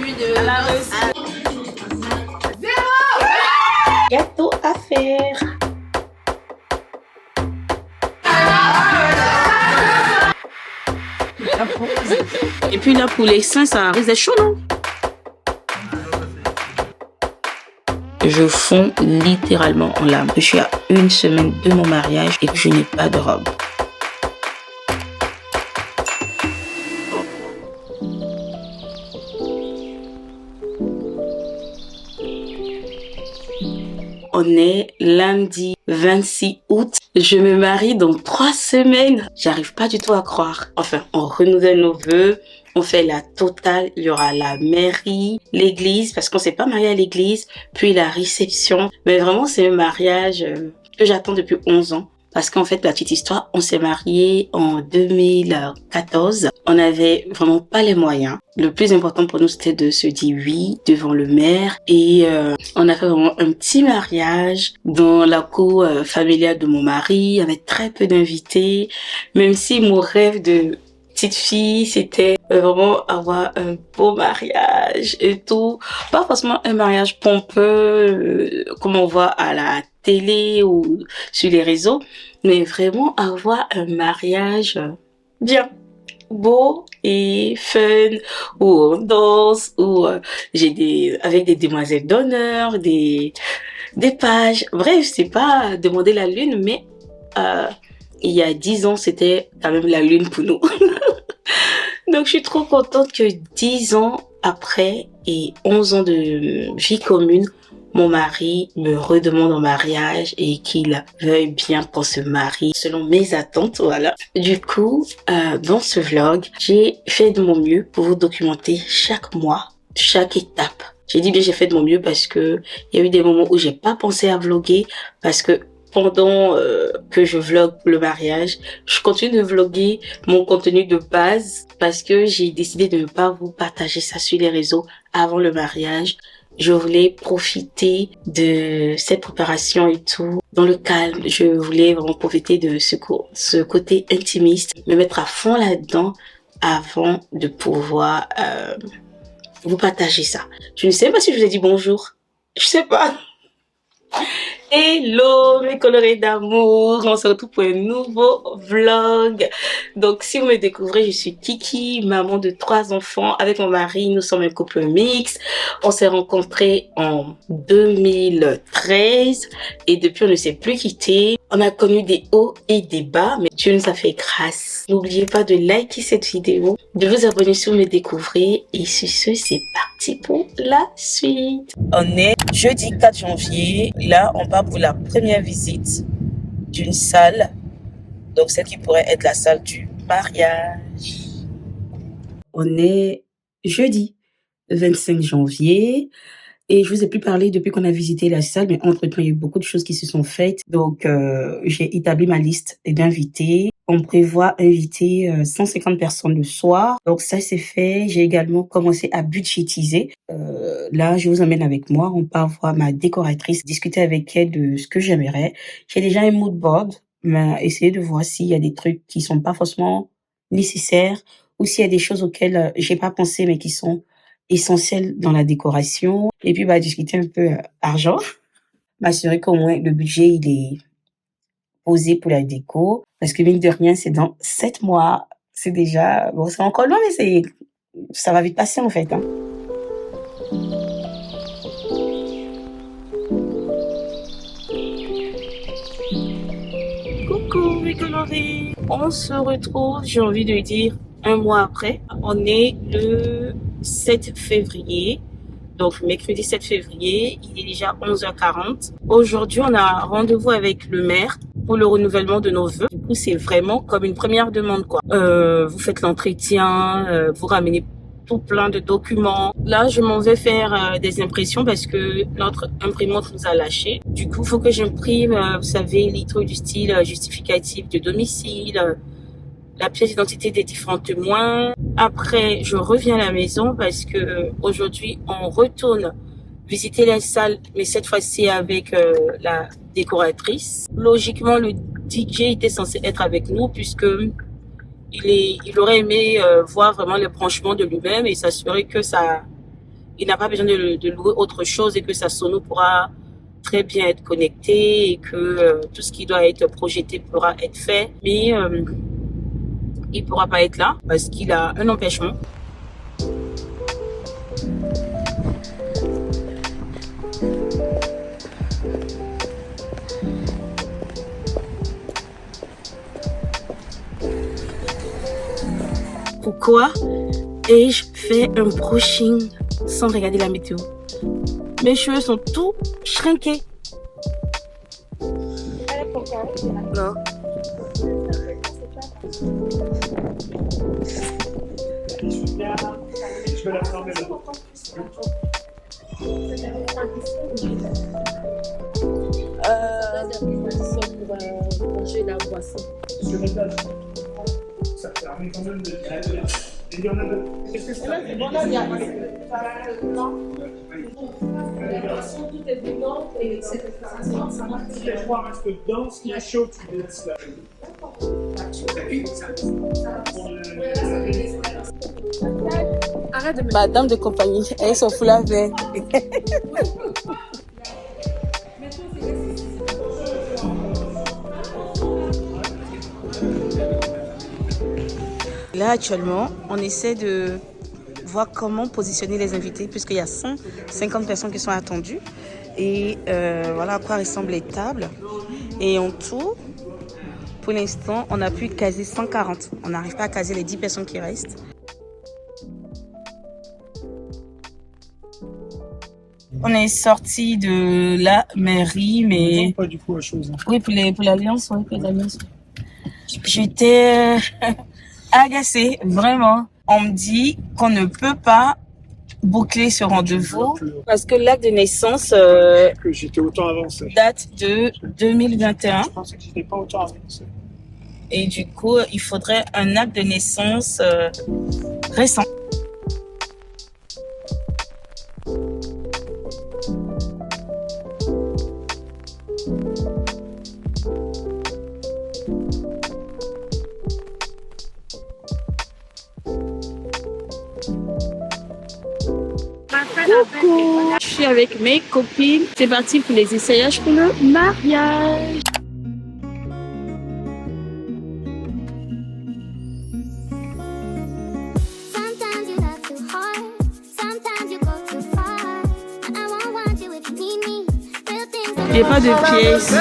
plus de... Gâteau à faire. Et puis là, pour les seins, ça risque d'être chaud, non? Je fonds littéralement en larmes. Je suis à 1 semaine de mon mariage et que je n'ai pas de robe. On est lundi 26 août. Je me marie dans 3 semaines. J'arrive pas du tout à croire. Enfin, on renouvelle nos vœux. On fait la totale. Il y aura la mairie, l'église, parce qu'on s'est pas marié à l'église, puis la réception. Mais vraiment, c'est un mariage que j'attends depuis 11 ans. Parce qu'en fait, la petite histoire, on s'est marié en 2014. On n'avait vraiment pas les moyens. Le plus important pour nous, c'était de se dire oui devant le maire. Et on a fait vraiment un petit mariage dans la cour familiale de mon mari, avec très peu d'invités. Même si mon rêve de petite fille, c'était vraiment avoir un beau mariage et tout. Pas forcément un mariage pompeux comme on voit à la télé ou sur les réseaux, mais vraiment avoir un mariage bien, beau et fun, où on danse, où avec des demoiselles d'honneur, des pages. Bref, c'est pas demander la lune, mais il y a 10 ans, c'était quand même la lune pour nous. Donc, je suis trop contente que 10 ans après et 11 ans de vie commune, mon mari me redemande en mariage et qu'il veuille bien qu'on se marie selon mes attentes, voilà. Du coup, dans ce vlog, j'ai fait de mon mieux pour vous documenter chaque mois, chaque étape. J'ai dit bien j'ai fait de mon mieux parce que il y a eu des moments où j'ai pas pensé à vlogger parce que pendant que je vlog le mariage, je continue de vlogger mon contenu de base parce que j'ai décidé de ne pas vous partager ça sur les réseaux avant le mariage. Je voulais profiter de cette préparation et tout dans le calme. Je voulais vraiment profiter de ce côté intimiste, me mettre à fond là-dedans avant de pouvoir vous partager ça. Je ne sais pas si je vous ai dit bonjour. Je sais pas. Hello mes colorés d'amour, on se retrouve pour un nouveau vlog. Donc si vous me découvrez, je suis Kiki, maman de 3 enfants. Avec mon mari, nous sommes un couple mixte. On s'est rencontrés en 2013 et depuis on ne s'est plus quittés. On a connu des hauts et des bas, mais Dieu nous a fait grâce. N'oubliez pas de liker cette vidéo, de vous abonner si vous me découvrez et sur ce, c'est parti pour la suite. On est jeudi 4 janvier, là on part pour la première visite d'une salle, donc celle qui pourrait être la salle du mariage. On est jeudi 25 janvier et je vous ai plus parlé depuis qu'on a visité la salle, mais entre-temps il y a eu beaucoup de choses qui se sont faites, donc j'ai établi ma liste d'invités. On prévoit inviter 150 personnes le soir. Donc ça c'est fait. J'ai également commencé à budgétiser. Là, je vous emmène avec moi. On part voir ma décoratrice, discuter avec elle de ce que j'aimerais. J'ai déjà un mood board, mais essayer de voir s'il y a des trucs qui sont pas forcément nécessaires ou s'il y a des choses auxquelles j'ai pas pensé mais qui sont essentielles dans la décoration. Et puis discuter un peu argent, m'assurer qu'au moins le budget il est posé pour la déco, parce que mine de rien, c'est dans 7 mois. C'est déjà, bon, c'est encore loin, mais ça va vite passer, en fait, hein. Coucou, mes colorés. On se retrouve, j'ai envie de dire, 1 mois après. On est le 7 février. Donc, mercredi 7 février, il est déjà 11h40. Aujourd'hui, on a rendez-vous avec le maire pour le renouvellement de nos vœux. Du coup, c'est vraiment comme une première demande, quoi. Vous faites l'entretien, vous ramenez tout plein de documents. Là, je m'en vais faire des impressions parce que notre imprimante nous a lâché. Du coup, il faut que j'imprime, vous savez, les trucs du style justificatif de domicile, la pièce d'identité des différents témoins. Après, je reviens à la maison parce que aujourd'hui, on retourne visiter la salle, mais cette fois-ci avec la décoratrice. Logiquement, le DJ était censé être avec nous puisque il aurait aimé voir vraiment les branchements de lui-même et s'assurer que ça il n'a pas besoin de louer autre chose et que sa sono pourra très bien être connectée et que tout ce qui doit être projeté pourra être fait. Mais il ne pourra pas être là parce qu'il a un empêchement. Pourquoi ai-je fait un brushing sans regarder la météo? Mes cheveux sont tout shrinkés. Non. Je vais la fermer là. Pour manger la boisson. Ça permet quand même de. Il y en a de. Tout est dedans et Si les trois restent dedans, ce qui est chaud, tu laisses là. arrête de me Ma dame de compagnie, elle s'en fout la veille. Là, actuellement, on essaie de voir comment positionner les invités puisqu'il y a 150 personnes qui sont attendues. Et voilà à quoi ressemblent les tables. Et en tout, pour l'instant, on a pu caser 140. On n'arrive pas à caser les 10 personnes qui restent. On est sorti de la mairie, mais... Pas du coup à chose. Oui, pour l'Alliance, oui, pour l'Alliance. J'étais agacée, vraiment. On me dit qu'on ne peut pas boucler ce rendez-vous parce que l'acte de naissance Que j'étais autant avancé. date de 2021 Je pensais que j'étais pas autant avancé. et du coup, il faudrait un acte de naissance récent. Coucou, je suis avec mes copines. C'est parti pour les essayages pour le mariage. Sometimes you love too hard, sometimes you go too far. I won't want you if you need me. Real things Il n'y a pas de pièces.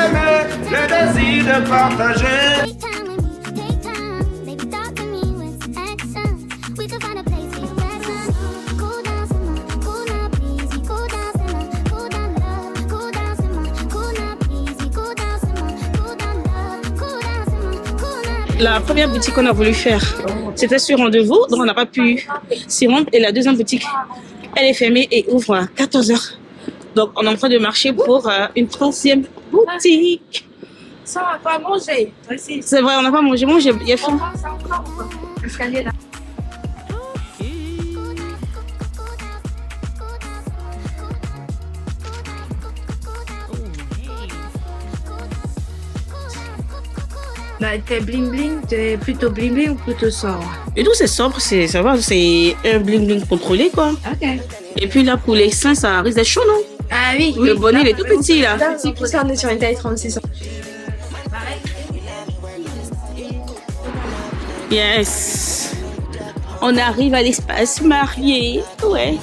Le désir de partager. take time with me, take time. Baby, talk to me with some action. We could find a place for you action. Cool down, simmer, cool now, please. Cool down, simmer, cool down, love. Cool down, simmer, cool now, please. Cool down, simmer, cool down, love. Cool down, simmer, cool now. La première boutique qu'on a voulu faire, c'était sur rendez-vous, donc on n'a pas pu s'y rendre. Et la deuxième boutique, elle est fermée et ouvre à 14h. Donc on est en train de marcher pour une troisième boutique. Ça, on va pas manger. Ici. C'est vrai, on n'a pas mangé. Moi, il y a faim. Ça encore. L'escalier là. Bah, t'es bling bling, t'es plutôt bling bling ou plutôt sobre? Et tout, c'est sobre, ça va, c'est un bling bling contrôlé, quoi. Ok. Et puis là, pour les seins, ça risque d'être chaud, non? Ah oui. Le bonnet, il est tout petit, là. Si, pour ça, on est sur une taille 36. Yes. On arrive à l'espace marié. Ouais.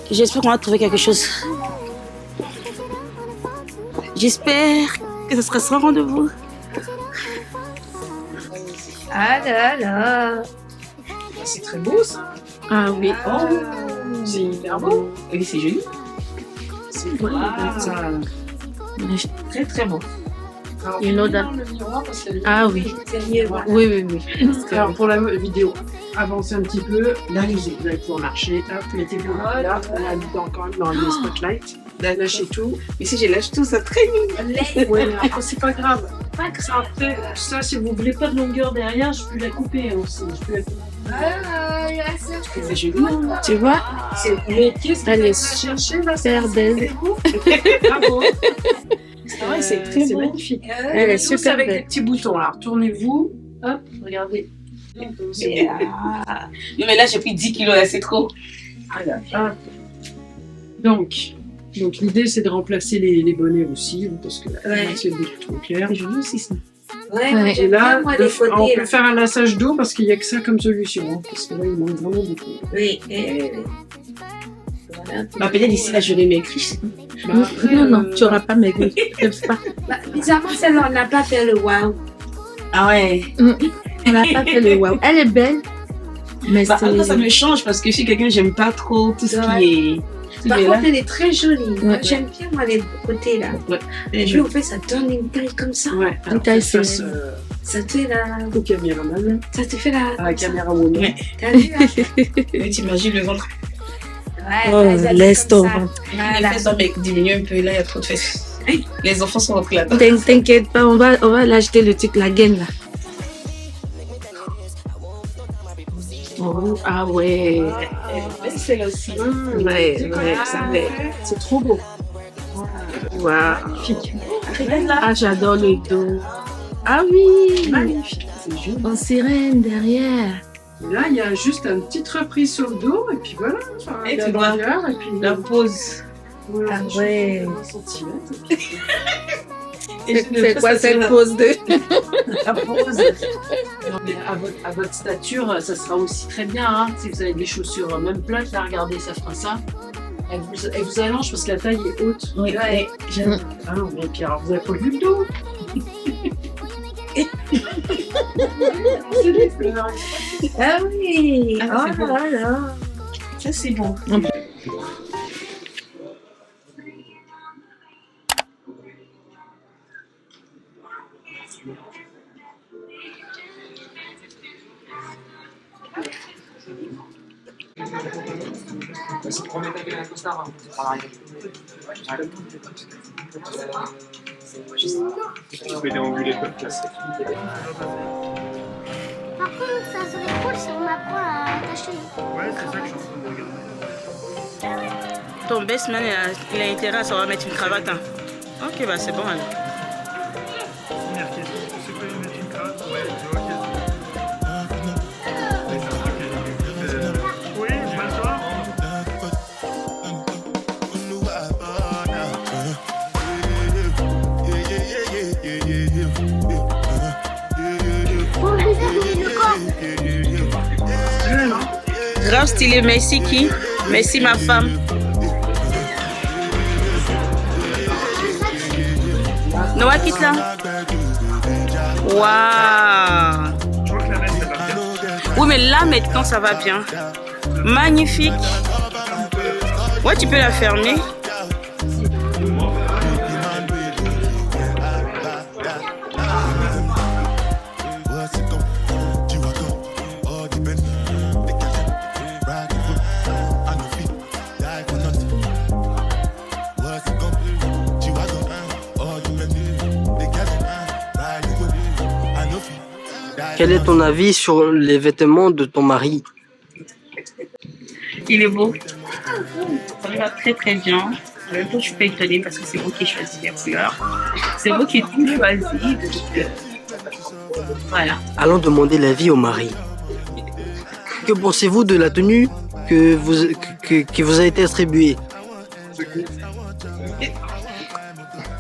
J'espère qu'on va trouver quelque chose. J'espère que ce sera sans rendez-vous. Ah là là. C'est très beau ça. Ah oui. C'est hyper beau. Oui, c'est joli. C'est beau. Très, très beau. Alors, Il y a une autre dans le miroir parce que Ah oui. Oui, oui, oui. Alors pour la vidéo, avancez un petit peu, là vous allez pouvoir marcher, hop, mettez-vous là, on habite encore dans le spotlight, là, lâchez tout. Ici, j'ai lâché tout, ça traîne. Ouais, mais après c'est pas grave. Ça, après, ça si vous voulez pas de longueur derrière, je peux la couper aussi. Je peux la couper. C'est joli. Tu vois? Mais qu'est-ce que Elle vous est cherchez là? super belle. Bravo. Ouais, c'est très C'est beau. magnifique. Elle est Tous super avec belle. des petits boutons. Alors tournez-vous, hop, regardez. Non, mais là, j'ai pris 10 kilos, là, c'est trop. Ah là, hop. Donc l'idée c'est de remplacer les bonnets aussi, parce que Ouais. c'est beaucoup trop clair. Je veux aussi ça. Ouais, Et j'aime là, bien, moi, les on côtés, peut là. faire un lassage d'eau parce qu'il n'y a que ça comme solution, hein, parce que là il manque vraiment beaucoup. Oui, voilà. Bah, peut-être d'ici là, je vais m'écrire. Bah, après, Non, tu n'auras pas maigri. Pas. Bah, bizarrement, celle-là, on n'a pas fait le waouh. Ah ouais. On n'a pas fait le waouh. Elle est belle, mais Bah, après, ça c'est... me change parce que je suis quelqu'un, j'aime pas trop tout ce Ouais. qui est. Par Mais contre, là, elle est très jolie. Ouais. J'aime bien, moi, les côtés, là. elle est Puis, en fait, ça donne une taille comme ça. Ouais, alors taille, que ça c'est- se Ça te fait la... au caméraman, Ça te fait la... à la caméra woman. Ouais. T'as vu, là? jolie. T'imagines le ventre. Ouais, Oh, vas-y, laisse comme ton ça. ventre. Les Voilà. fesses doivent diminuer un peu, là, il y a trop de fesses. Les enfants sont rentrés là-dedans. T'inquiète pas, on va l'acheter le truc, la gaine, là. Oh, ah ouais. Celle-là aussi. Ouais, ça fait. C'est trop beau. Waouh. Regarde là. Ah, j'adore le dos. Ah oui. Magnifique, c'est joli. En sirène derrière. Là, il y a juste une petite reprise sur le dos, et puis voilà. Enfin, Et la tu vois, longueur, et puis La pose. voilà, Ah ouais. 1 centimètre. C'est quoi cette pose de... La pose. Non, mais à votre stature, ça sera aussi très bien. Hein, si vous avez des chaussures même plates, là, regardez, ça fera ça. Elle vous allonge parce que la taille est haute. Oui, Ouais. j'aime. Ah non, mais puis alors, vous avez pas vu le dos. C'est des fleurs. Ah oui. Ah, c'est Oh beau. là là. Ça, c'est bon. Tu peux déambuler comme classique. Par contre, ça serait cool si on m'apprend à attacher. Ouais, c'est ça que je suis en train de regarder. Ton best man, il a intérêt à savoir mettre une cravate. Hein. Ok, bah c'est bon alors. Première question, tu sais quoi lui mettre une cravate? Ouais, je vois oui, je vais le soir. Grave stylé, merci qui? Merci ma femme. Noah, quitte là. Waouh. Je vois que la veste, elle va bien. Oui, mais là maintenant ça va bien. Magnifique. Ouais, tu peux la fermer. Quel est ton avis sur les vêtements de ton mari? Il est beau. Ça lui va très très bien. En même temps, je suis pas étonnée parce que c'est vous qui choisissez les couleurs. C'est vous qui tout choisi. Voilà. Allons demander l'avis au mari. Que pensez-vous de la tenue que qui vous a été attribuée?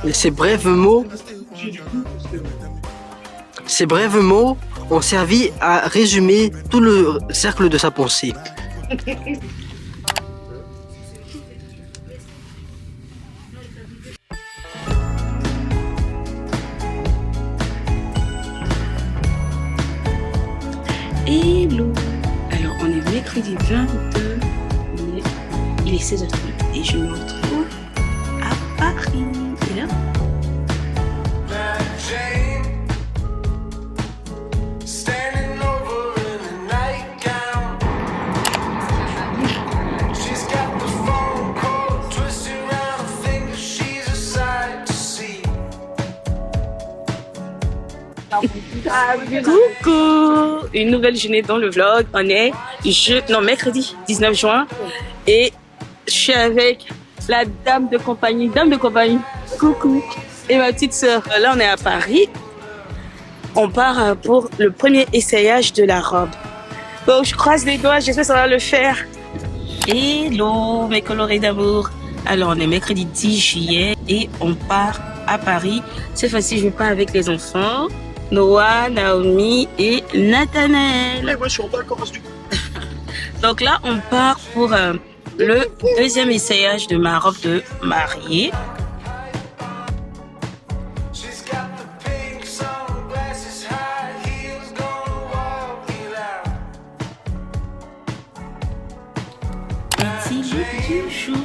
Et ces brefs mots ont servi à résumer tout le cercle de sa pensée. Hello. Alors, on est mercredi 22 mai. Il est 16h30 et je me retrouve à Paris. Et là, Jane, standing over in a nightgown. She's got the phone cord twisted around her finger. She's a sight to see. coucou. Une nouvelle journée dans le vlog. On est mercredi 19 juin et je suis avec la dame de compagnie. Coucou. Et ma petite sœur. Là, on est à Paris. On part pour le premier essayage de la robe. Donc, je croise les doigts. J'espère que ça va le faire. Hello, mes colorés d'amour. Alors, on est mercredi 10 juillet et on part à Paris. Cette fois-ci, je pars avec les enfants. Noah, Naomi et Nathanaël. Eh, moi, je suis en vacances du coup. Donc là, on part pour le deuxième essayage de ma robe de mariée. She's got the pink sunglasses, high heels, gonna walk it out. Petit look du jour.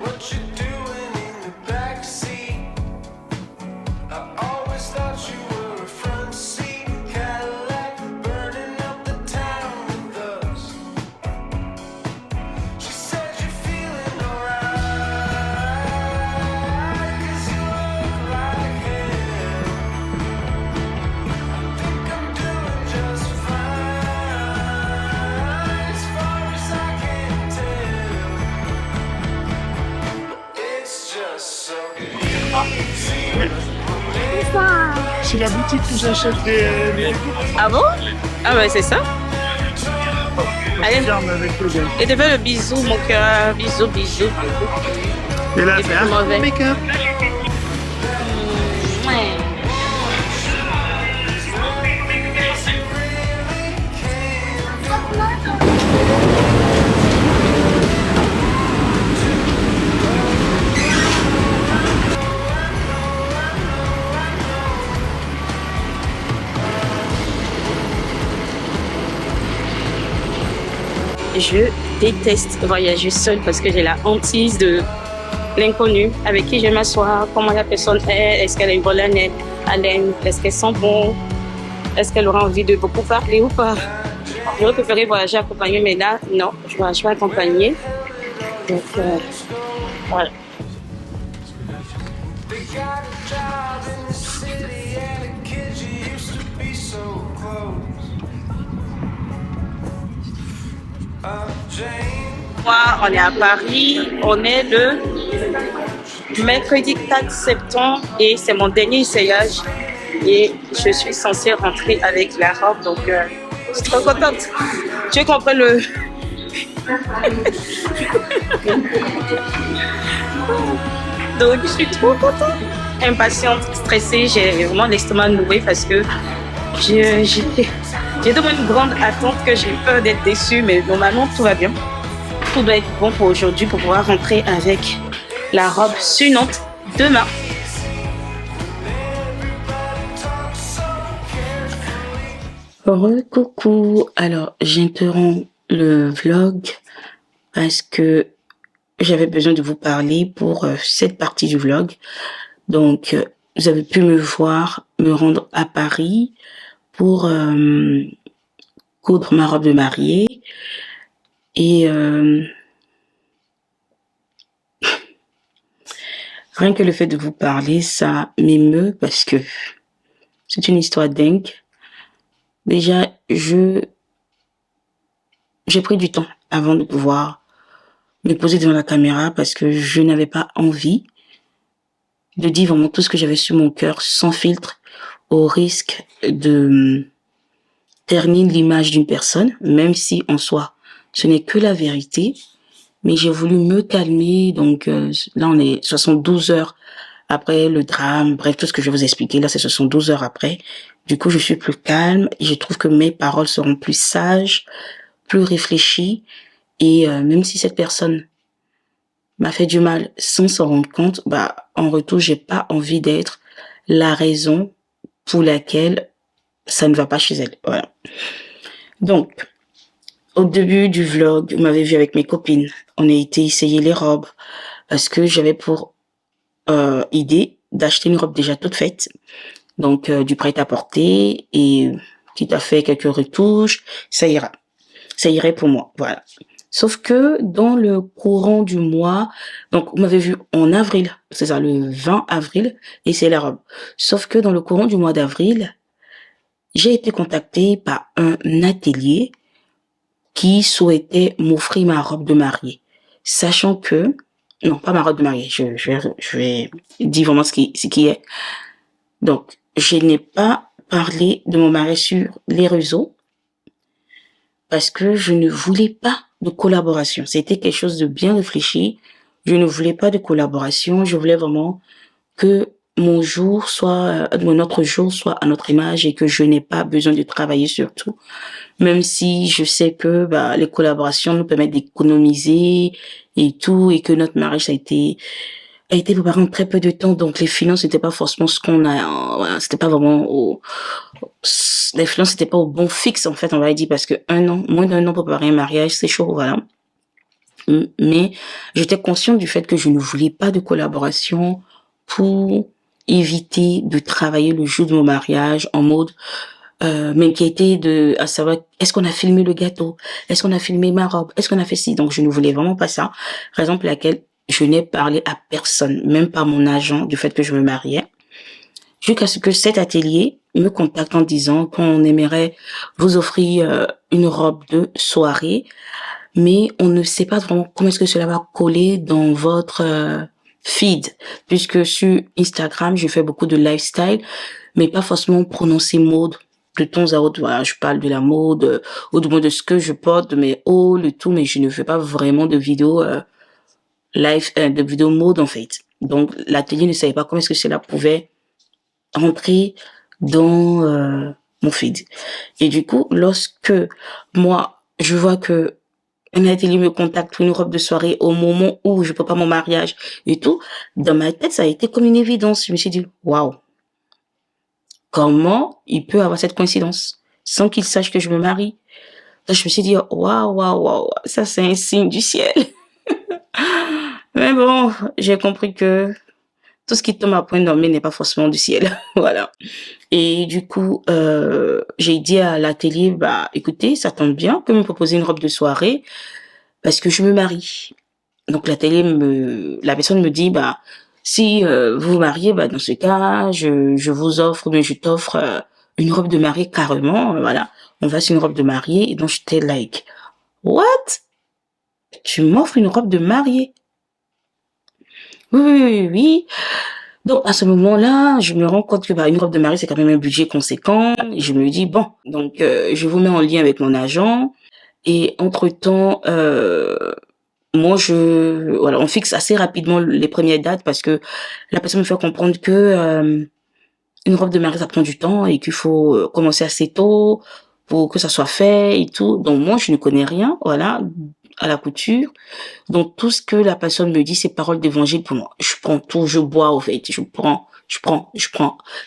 What you doing in the backseat? I always thought you were a front seat Cadillac, burning up the town with us. She said you're feeling alright, 'cause you look like hell. I think I'm doing just fine, as far as I can tell. It's just so easy. C'est la boutique où j'achète les Ah bon? Ah ouais, c'est ça. Allez, fermes avec le gars. et de faire le bisou, mon cœur. Bisous, bisous. Et là, Et c'est puis, un mauvais. make-up. Ouais. Je déteste voyager seule parce que j'ai la hantise de l'inconnu, avec qui je vais m'asseoir, comment la personne est, est-ce qu'elle a une bonne haleine, est-ce qu'elle sent bon, est-ce qu'elle aura envie de beaucoup parler ou pas. J'aurais préféré voyager accompagnée, mais là, non, je ne voyage pas accompagnée. Donc, voilà. They got a job in the city and the kids you used to be so close. Jane, Moi, on est à Paris, on est le mercredi 4 septembre et c'est mon dernier essayage et je suis censée rentrer avec la robe, donc je suis trop contente. Tu comprends le... Donc je suis trop contente, impatiente, stressée, j'ai vraiment l'estomac noué parce que j'ai tellement une grande attente que j'ai peur d'être déçue, mais normalement tout va bien. Tout doit être bon pour aujourd'hui pour pouvoir rentrer avec la robe suivante demain. Coucou, alors j'interromps le vlog parce que j'avais besoin de vous parler pour cette partie du vlog. Donc vous avez pu me voir me rendre à Paris pour coudre ma robe de mariée et rien que le fait de vous parler, ça m'émeut parce que c'est une histoire dingue. Déjà, j'ai pris du temps avant de pouvoir me poser devant la caméra parce que je n'avais pas envie de dire vraiment tout ce que j'avais sur mon cœur sans filtre, au risque de ternir l'image d'une personne, même si en soi, ce n'est que la vérité. Mais j'ai voulu me calmer, donc là on est 72 heures après le drame, bref, tout ce que je vais vous expliquer, là c'est 72 heures après. Du coup, je suis plus calme et je trouve que mes paroles seront plus sages, plus réfléchies. Et même si cette personne m'a fait du mal sans s'en rendre compte, bah en retour, j'ai pas envie d'être la raison pour laquelle ça ne va pas chez elle. Voilà. Donc, au début du vlog, vous m'avez vu avec mes copines. On a été essayer les robes parce que j'avais pour idée d'acheter une robe déjà toute faite. Donc, du prêt-à-porter et quitte à faire quelques retouches, ça ira. Ça irait pour moi, voilà. Sauf que dans le courant du mois, donc vous m'avez vu en avril, c'est ça, le 20 avril, et c'est la robe. Sauf que dans le courant du mois d'avril, j'ai été contactée par un atelier qui souhaitait m'offrir ma robe de mariée. Sachant que, non, pas ma robe de mariée, je vais dire vraiment ce qui est. Donc, je n'ai pas parlé de mon mari sur les réseaux parce que je ne voulais pas de collaboration. C'était quelque chose de bien réfléchi. Je ne voulais pas de collaboration. Je voulais vraiment que mon jour soit, notre jour soit à notre image et que je n'ai pas besoin de travailler sur tout. Même si je sais que, les collaborations nous permettent d'économiser et tout, et que notre mariage a été préparé en très peu de temps. Donc, les finances n'étaient pas forcément ce qu'on a, voilà, c'était pas vraiment les finances n'étaient pas au bon fixe, en fait, on va dire, parce que moins d'un an pour préparer un mariage, c'est chaud, voilà. Mais j'étais consciente du fait que je ne voulais pas de collaboration pour éviter de travailler le jour de mon mariage en mode m'inquiéter à savoir est-ce qu'on a filmé le gâteau, est-ce qu'on a filmé ma robe, est-ce qu'on a fait ci. Donc je ne voulais vraiment pas ça, raison pour laquelle je n'ai parlé à personne, même pas mon agent, du fait que je me mariais, jusqu'à ce que cet atelier me contacte en disant qu'on aimerait vous offrir une robe de soirée, mais on ne sait pas vraiment comment est-ce que cela va coller dans votre feed, puisque sur Instagram, je fais beaucoup de lifestyle, mais pas forcément prononcer mode de temps à autre. Voilà, je parle de la mode, ou du moins de ce que je porte, de mes hauts, le tout, mais je ne fais pas vraiment de vidéos de vidéos mode, en fait. Donc, l'atelier ne savait pas comment est-ce que cela pouvait rentrer dans mon feed. Et du coup, lorsque moi, je vois que un atelier me contacte pour une robe de soirée au moment où je prépare mon mariage et tout, dans ma tête, ça a été comme une évidence. Je me suis dit, waouh, comment il peut avoir cette coïncidence sans qu'il sache que je me marie? Donc, je me suis dit, waouh, ça c'est un signe du ciel. Mais bon, j'ai compris que tout ce qui tombe à point nommé n'est pas forcément du ciel. Voilà. Et du coup, j'ai dit à l'atelier, écoutez, ça tombe bien que me proposer une robe de soirée parce que je me marie. Donc la personne me dit, si vous vous mariez, dans ce cas, je vous offre, mais je t'offre une robe de mariée carrément. Voilà, on va sur une robe de mariée. Et donc j'étais like, what? Tu m'offres une robe de mariée? Oui. Donc à ce moment-là, je me rends compte que une robe de mariée c'est quand même un budget conséquent. Et je me dis bon, donc je vous mets en lien avec mon agent. Et entre-temps, moi, on fixe assez rapidement les premières dates parce que la personne me fait comprendre que une robe de mariée, ça prend du temps et qu'il faut commencer assez tôt pour que ça soit fait et tout. Donc, moi, je ne connais rien, voilà, à la couture. Donc, tout ce que la personne me dit, c'est paroles d'évangile pour moi. Je prends tout, je bois, au fait, je prends.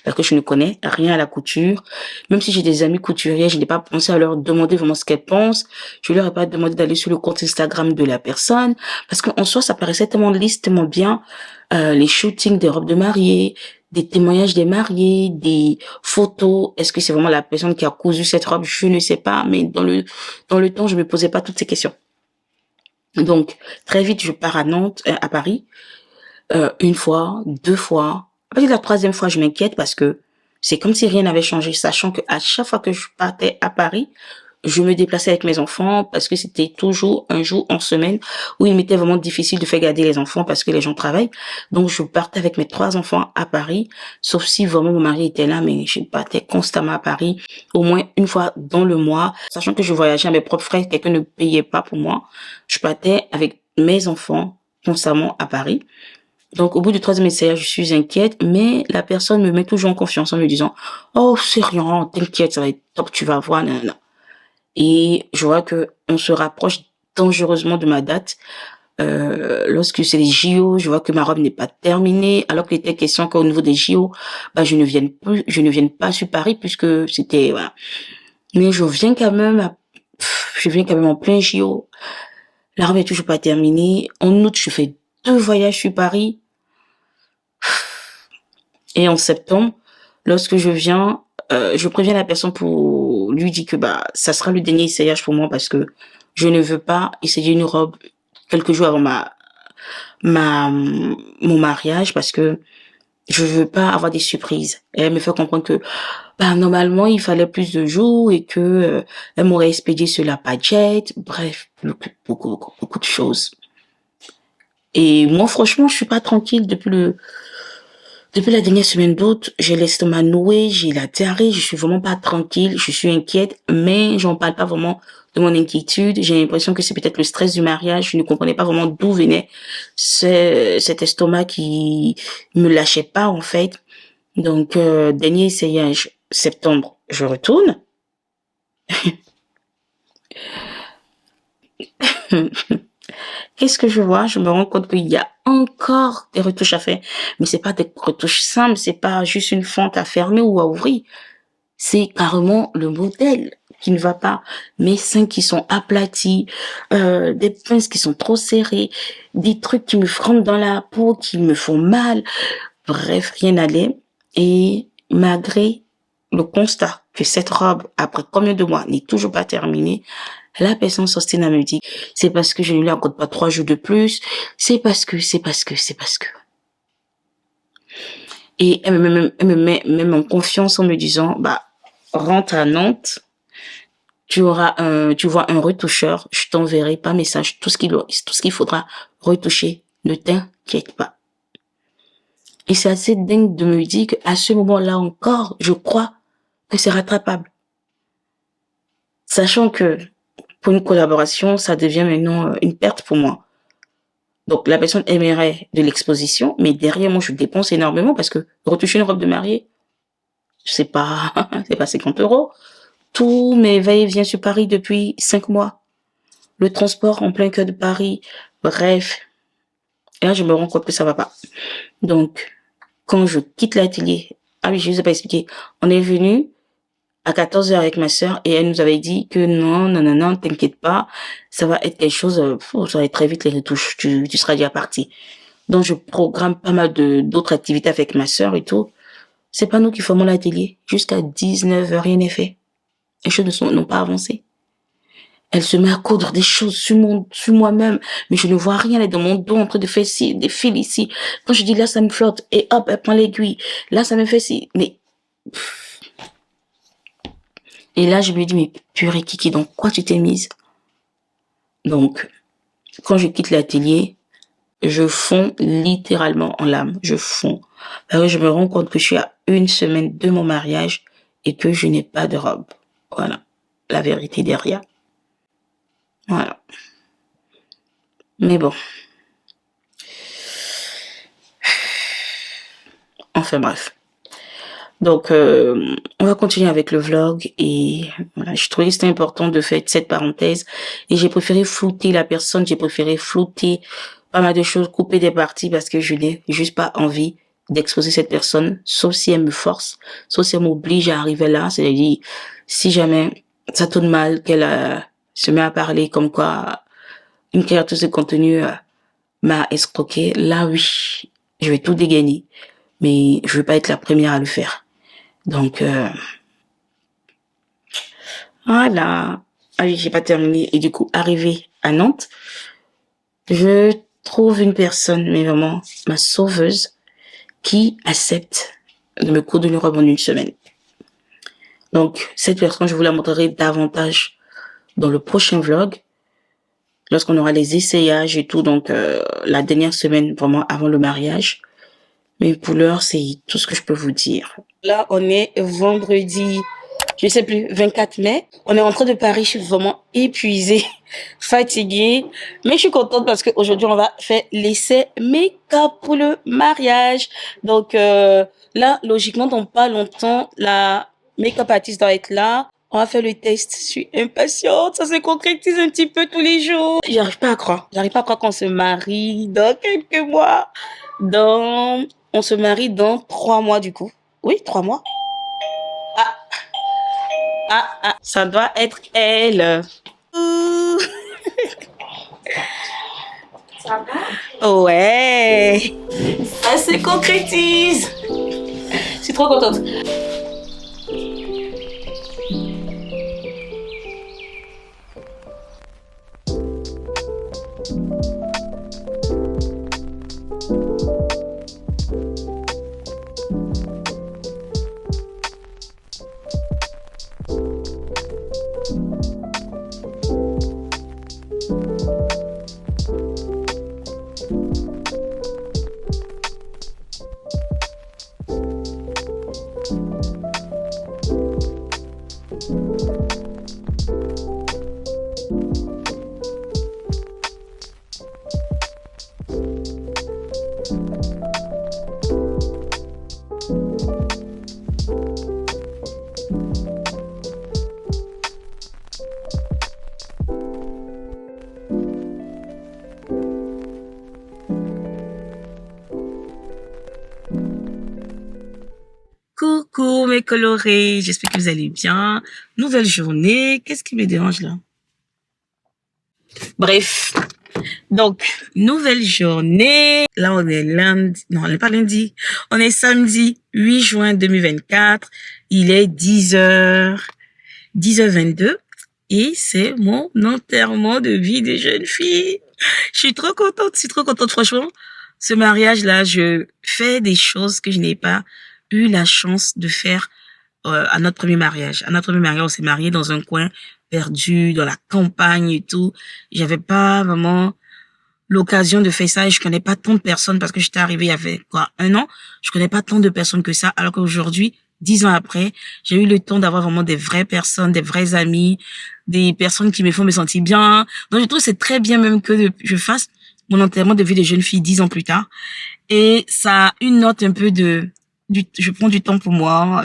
Parce que je ne connais rien à la couture. Même si j'ai des amis couturiers, je n'ai pas pensé à leur demander vraiment ce qu'elles pensent. Je leur ai pas demandé d'aller sur le compte Instagram de la personne. Parce qu'en soi, ça paraissait tellement lisse, tellement bien. Les shootings des robes de mariée, des témoignages des mariés, des photos. Est-ce que c'est vraiment la personne qui a cousu cette robe? Je ne sais pas. Mais dans le temps, je me posais pas toutes ces questions. Donc, très vite, je pars à Paris. Une fois, deux fois. À partir de la troisième fois, je m'inquiète parce que c'est comme si rien n'avait changé, sachant que à chaque fois que je partais à Paris, je me déplaçais avec mes enfants parce que c'était toujours un jour en semaine où il m'était vraiment difficile de faire garder les enfants parce que les gens travaillent. Donc, je partais avec mes 3 enfants à Paris, sauf si vraiment mon mari était là, mais je partais constamment à Paris, au moins une fois dans le mois, sachant que je voyageais à mes propres frais, quelqu'un ne payait pas pour moi. Je partais avec mes enfants constamment à Paris. Donc, au bout du 3e essai, je suis inquiète, mais la personne me met toujours en confiance en me disant, oh, c'est rien, t'inquiète, ça va être top, tu vas voir, non. Et je vois que on se rapproche dangereusement de ma date. Lorsque c'est les JO, je vois que ma robe n'est pas terminée, alors qu'il était question qu'au niveau des JO, je ne vienne pas sur Paris puisque c'était, voilà. Mais je viens quand même en plein JO. La robe est toujours pas terminée. En août, je fais 2 voyages sur Paris. Et en septembre, lorsque je viens, je préviens la personne pour lui dire que ça sera le dernier essayage pour moi parce que je ne veux pas essayer une robe quelques jours avant mon mariage parce que je veux pas avoir des surprises. Et elle me fait comprendre que normalement il fallait plus de jours et que elle m'aurait expédié sur la Padjet. Bref, beaucoup de choses. Et moi franchement, je suis pas tranquille depuis la dernière semaine d'août. J'ai l'estomac noué, j'ai la diarrhée, je suis vraiment pas tranquille, je suis inquiète, mais j'en parle pas vraiment de mon inquiétude. J'ai l'impression que c'est peut-être le stress du mariage. Je ne comprenais pas vraiment d'où venait cet estomac qui me lâchait pas, en fait. Donc, dernier essayage, septembre, je retourne. Qu'est-ce que je vois? Je me rends compte qu'il y a encore des retouches à faire. Mais c'est pas des retouches simples, c'est pas juste une fente à fermer ou à ouvrir. C'est carrément le modèle qui ne va pas. Mes seins qui sont aplatis, des pinces qui sont trop serrées, des trucs qui me frottent dans la peau, qui me font mal. Bref, rien n'allait. Et malgré le constat que cette robe, après combien de mois, n'est toujours pas terminée, la personne s'ostine à me dire, c'est parce que je ne lui accorde pas 3 jours de plus, c'est parce que. Et elle me met même en confiance en me disant, bah, rentre à Nantes, tu vois un retoucheur, je t'enverrai par message tout ce qu'il faudra retoucher, ne t'inquiète pas. Et c'est assez dingue de me dire qu'à ce moment-là encore, je crois que c'est rattrapable. Sachant que pour une collaboration, ça devient maintenant une perte pour moi. Donc la personne aimerait de l'exposition, mais derrière moi je dépense énormément parce que retoucher une robe de mariée, c'est pas 50 €. Tous mes va-et-vient sur Paris depuis 5 mois. Le transport en plein cœur de Paris. Bref. Et là, je me rends compte que ça va pas. Donc, quand je quitte l'atelier, ah oui, je vous ai pas expliqué. On est venu à 14h avec ma sœur et elle nous avait dit que non, t'inquiète pas. Ça va être quelque chose, ça va être très vite les retouches. Tu seras déjà parti. Donc, je programme pas mal d'autres activités avec ma sœur et tout. C'est pas nous qui formons l'atelier. Jusqu'à 19h, rien n'est fait. Les choses n'ont pas avancé. Elle se met à coudre des choses sur moi-même, mais je ne vois rien. Elle est dans mon dos en train de faire ci, des fils ici. Quand je dis là, ça me flotte, et hop, elle prend l'aiguille. Là, ça me fait ci, mais... Et là, je me dis, mais purée, Kiki, dans quoi tu t'es mise? Donc, quand je quitte l'atelier, je fonds littéralement en larmes. Je fonds. Parce que je me rends compte que je suis à 1 semaine de mon mariage et que je n'ai pas de robe. Voilà. La vérité derrière. Voilà. Mais bon. Enfin bref. Donc, on va continuer avec le vlog et voilà, je trouvais que c'était important de faire cette parenthèse et j'ai préféré flouter la personne, j'ai préféré flouter pas mal de choses, couper des parties parce que je n'ai juste pas envie d'exposer cette personne, sauf si elle me force, sauf si elle m'oblige à arriver là, c'est-à-dire si jamais ça tourne mal, qu'elle se met à parler comme quoi une créatrice de contenu m'a escroqué, là oui, je vais tout dégainer, mais je veux pas être la première à le faire. Donc, voilà. Ah oui, j'ai pas terminé. Et du coup, arrivé à Nantes, je trouve une personne, mais vraiment ma sauveuse, qui accepte de me coudre une robe en 1 semaine. Donc, cette personne, je vous la montrerai davantage dans le prochain vlog, lorsqu'on aura les essayages et tout, donc la dernière semaine, vraiment avant le mariage. Mais pour l'heure, c'est tout ce que je peux vous dire. Là, on est vendredi, je sais plus, 24 mai. On est rentré de Paris, je suis vraiment épuisée, fatiguée. Mais je suis contente parce qu'aujourd'hui, on va faire l'essai make-up pour le mariage. Donc là, logiquement, dans pas longtemps, la make-up artiste doit être là. On va faire le test. Je suis impatiente. Ça se concrétise un petit peu tous les jours. J'arrive pas à croire. J'arrive pas à croire qu'on se marie dans quelques mois. On se marie dans 3 mois du coup. Oui, 3 mois. Ça doit être elle. Ça va? Ouais. Ça se concrétise. Je suis trop contente. mes colorés, j'espère que vous allez bien. Nouvelle journée, qu'est-ce qui me dérange là? Bref, donc, nouvelle journée. Là, on est lundi, non, on n'est pas lundi, on est samedi 8 juin 2024. Il est 10h22 et c'est mon enterrement de vie de jeune fille. Je suis trop contente, franchement. Ce mariage-là, je fais des choses que je n'ai pas eu la chance de faire à notre premier mariage. À notre premier mariage, on s'est mariés dans un coin perdu, dans la campagne et tout. J'avais pas vraiment l'occasion de faire ça et je connais pas tant de personnes parce que j'étais arrivée il y avait un an. Je connais pas tant de personnes que ça. Alors qu'aujourd'hui, 10 ans après, j'ai eu le temps d'avoir vraiment des vraies personnes, des vrais amis, des personnes qui me font me sentir bien. Donc je trouve que c'est très bien même que je fasse mon enterrement de vie de jeune fille 10 ans plus tard. Et ça a une note un peu je prends du temps pour moi.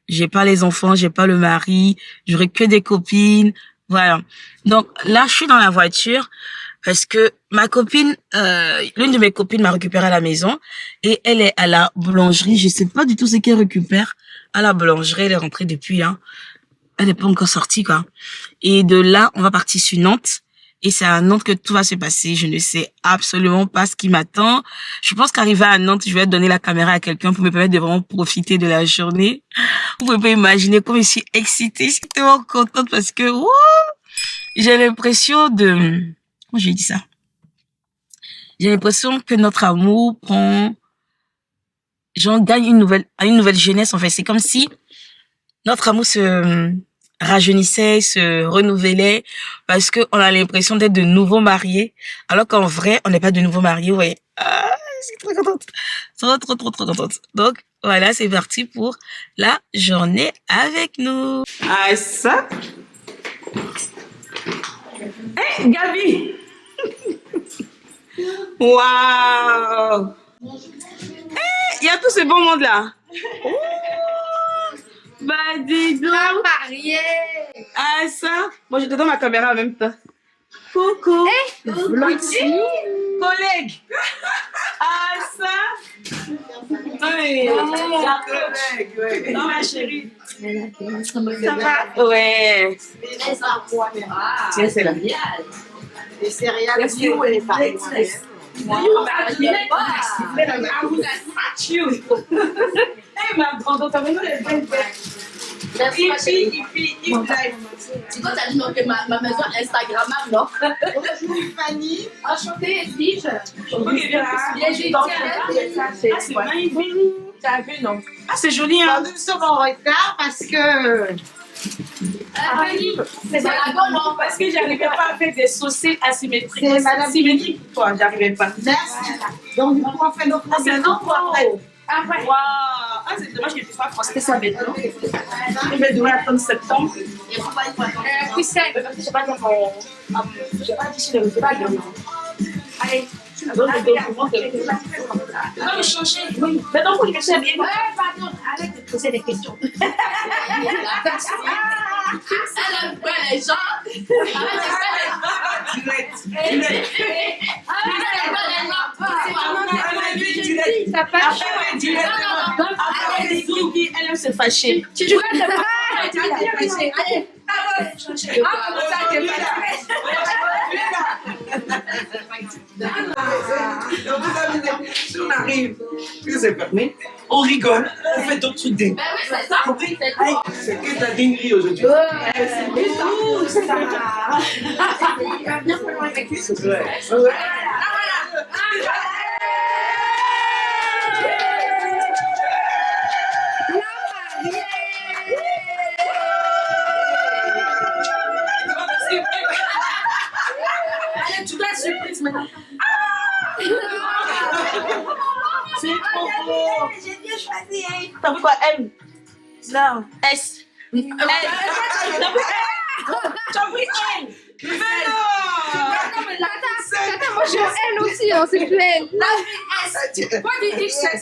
J'ai pas les enfants, j'ai pas le mari, j'aurai que des copines. Voilà. Donc là, je suis dans la voiture parce que ma copine, l'une de mes copines m'a récupérée à la maison et elle est à la boulangerie. Je sais pas du tout ce qu'elle récupère à la boulangerie. Elle est rentrée depuis, elle n'est pas encore sortie, quoi. Et de là, on va partir sur Nantes. Et c'est à Nantes que tout va se passer. Je ne sais absolument pas ce qui m'attend. Je pense qu'arrivé à Nantes, je vais donner la caméra à quelqu'un pour me permettre de vraiment profiter de la journée. Vous pouvez pas imaginer comme je suis excitée. Je suis tellement contente parce que, j'ai l'impression comment je dis ça? J'ai l'impression que notre amour gagne une nouvelle jeunesse, en fait. C'est comme si notre amour se rajeunissait, se renouvelait, parce que on a l'impression d'être de nouveaux mariés, alors qu'en vrai, on n'est pas de nouveaux mariés, vous voyez. Ah, je suis trop contente. Trop contente. Donc, voilà, c'est parti pour la journée avec nous. Ah, ça. Hey, Gabi. Waouh. Hey, il y a tout ce beau monde là. Bah, dis donc. La mariée. Ah, ça. Moi, je te donne ma caméra en même temps. Coucou. Hey, collègue. Ah, ça. Oui. collègue, Non, ma chérie. Ça va? Ouais. Tiens, c'est là. Les céréales bio et pas Hey, ma grande, t'as vu les belles Merci, ma chérie. Tu vois, t'as dit non, que ma maison Instagrammable, non? Bonjour Fanny. Enchantée, Edwige. Ok, bien. Bien, j'ai Ah, c'est magnifique. T'as vu, non? Ah, c'est joli, hein? Nous sommes en retard parce que C'est la bonne, non? Parce que j'arrivais pas à faire des saucées asymétriques. C'est madame Symétriques, toi, j'arrivais pas. merci. Donc du coup on fait nos Ah, c'est non, après. après. Waouh! Ah, c'est dommage que tu pas posté ça maintenant. Je vais devoir attendre septembre. Puis c'est. Je sais pas comment. Je sais pas d'ici le pas. Allez. Donc, non, mais changer. Oui. Maintenant, pour que ça bien. Ouais, pardon, arrête de poser des questions. Elle aime pas les gens. Arrête de faire les gens. Elle aime se fâcher. Tu joues à ta allez. Si on arrive, que c'est fermé, on rigole, on fait d'autres trucs dingues. Ben oui, c'est ça. Compris? C'est que ta dinguerie aujourd'hui. C'est ça. Il va bien falloir avec lui. Allez, tu dois surprise maintenant. C'est trop beau. J'ai bien choisi. T'as vu quoi? M. Non. S. L. T'as vu L. Mais non. Attends, moi je suis elle aussi, hein, c'est clair. Quoi du XS?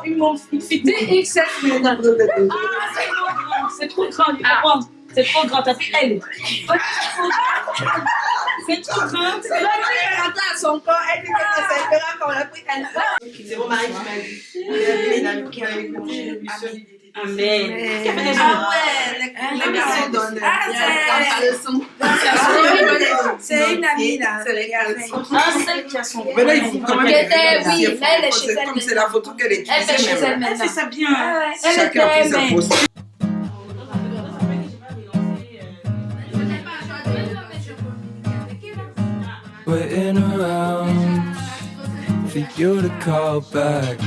Ils m'ont fité XS maintenant. Ah, c'est trop grand. C'est trop grand. T'as fait L. C'est trop grave. C'est là qu'elle est rentrée à son corps. Elle dit que ça c'est grave qu'on l'a pris. C'est mon mari qui m'a dit. Il a qui avait couché lui seul. Amen. Ah ouais, les garçons donnent. C'est une amie là. C'est les garçons. Ah, celle qui a son. Mais là, il faut quand même. Oui, là, elle est chez elle. Comme c'est la photo qu'elle est Elle est chez elle maintenant. C'est ça bien. Chacun a pris sa pose. Waiting around for you to call back.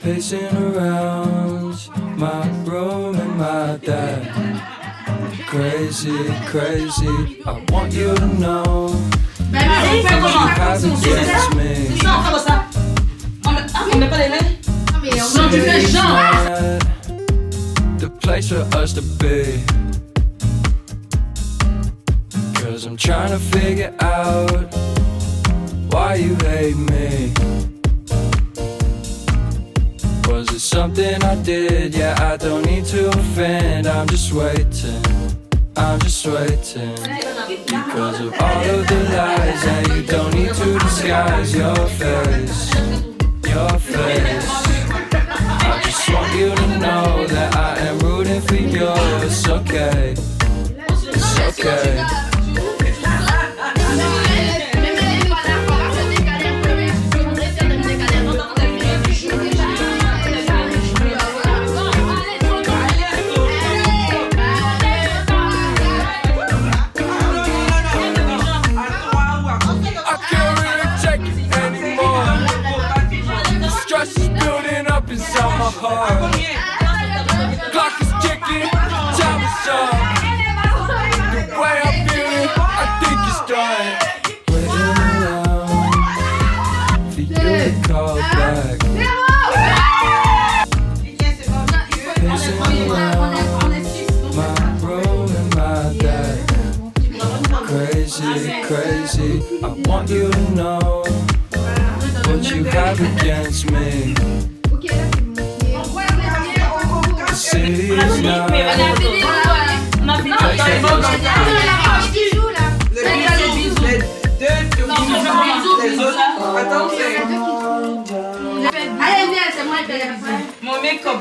Pacing around my room and my dad. Crazy, crazy. I want you to know what you have against me. Non, tu fais genre. The place for us to be. 'Cause I'm trying to figure out why you hate me. Was it something I did? Yeah, I don't need to offend. I'm just waiting. I'm just waiting. Because of all of the lies, and you don't need to disguise your face. Your face. I just want you to know that I am rooting for you. It's okay. It's okay. I can't really take it anymore. The stress is building up inside my heart. Clock is ticking, time is up. The way I'm feeling, I think it's done. Waiting around for you to call back. Pacing around my room and my dad. Crazy, crazy. I want you to know what you have against me. The city is not. Attends, c'est. Allez, viens, c'est moi qui vais Mon make-up.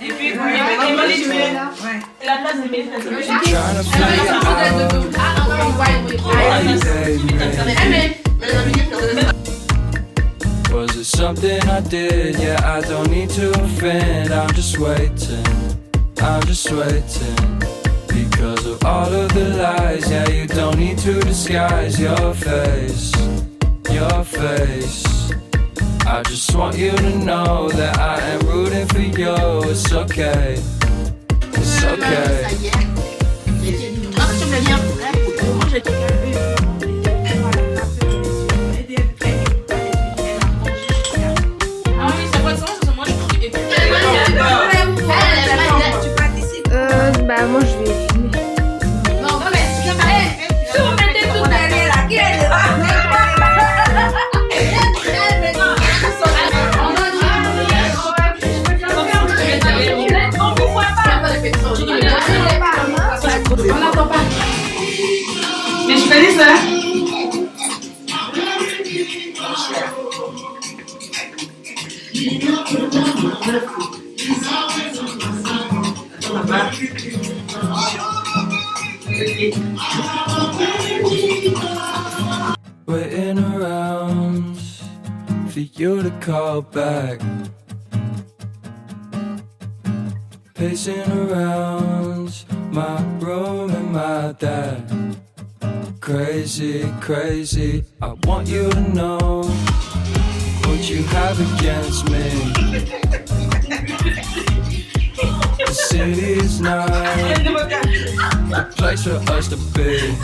Et puis, la place de mes Trying to figure out why you hate me. Was it something I did? Yeah, I don't need to offend. I'm just waiting. I'm just waiting. Because of all of the lies, yeah, you don't need to disguise your face. Your face. I just want you to know that I am rooting for you. It's okay. It's okay. Bah moi je vais filmer. Non, mais si vous mettez tout derrière la gueule, on n'entend pas. Mais je connais ça. Waiting around for you to call back. Pacing around my room and my dad. Crazy, crazy. I want you to know what you have against me. The city is not the place for us to be.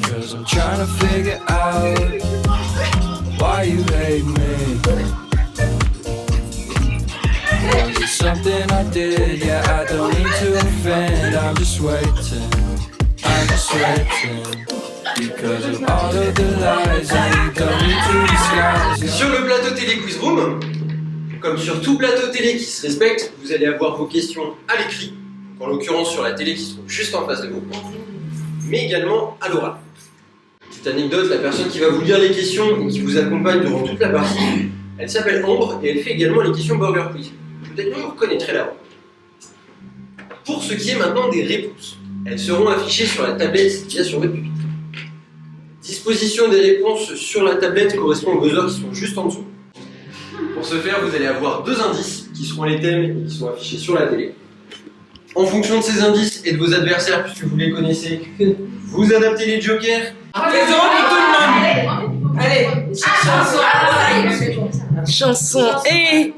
'Cause I'm trying to figure out why you hate me. Was it something I did? Yeah, I don't need to offend. I'm just waiting. I'm just waiting. Because of all of the lies, and you don't need to disguise. Sur le plateau Télé Quiz Room, Comme sur tout plateau télé qui se respecte, vous allez avoir vos questions à l'écrit, en l'occurrence sur la télé qui se trouve juste en face de vous, mais également à l'oral. Petite anecdote, la personne qui va vous lire les questions et qui vous accompagne durant toute la partie, elle s'appelle Ambre et elle fait également les questions Burger Quiz. Peut-être que vous reconnaîtrez la voix. Pour ce qui est maintenant des réponses, elles seront affichées sur la tablette qu'il y a sur votre pupitre. Disposition des réponses sur la tablette correspond aux buzzers qui sont juste en dessous. Pour ce faire, vous allez avoir 2 indices qui seront les thèmes et qui sont affichés sur la télé. En fonction de ces indices et de vos adversaires, puisque vous les connaissez, vous adaptez les jokers. Présent pour tout le monde. Allez, Chanson. Et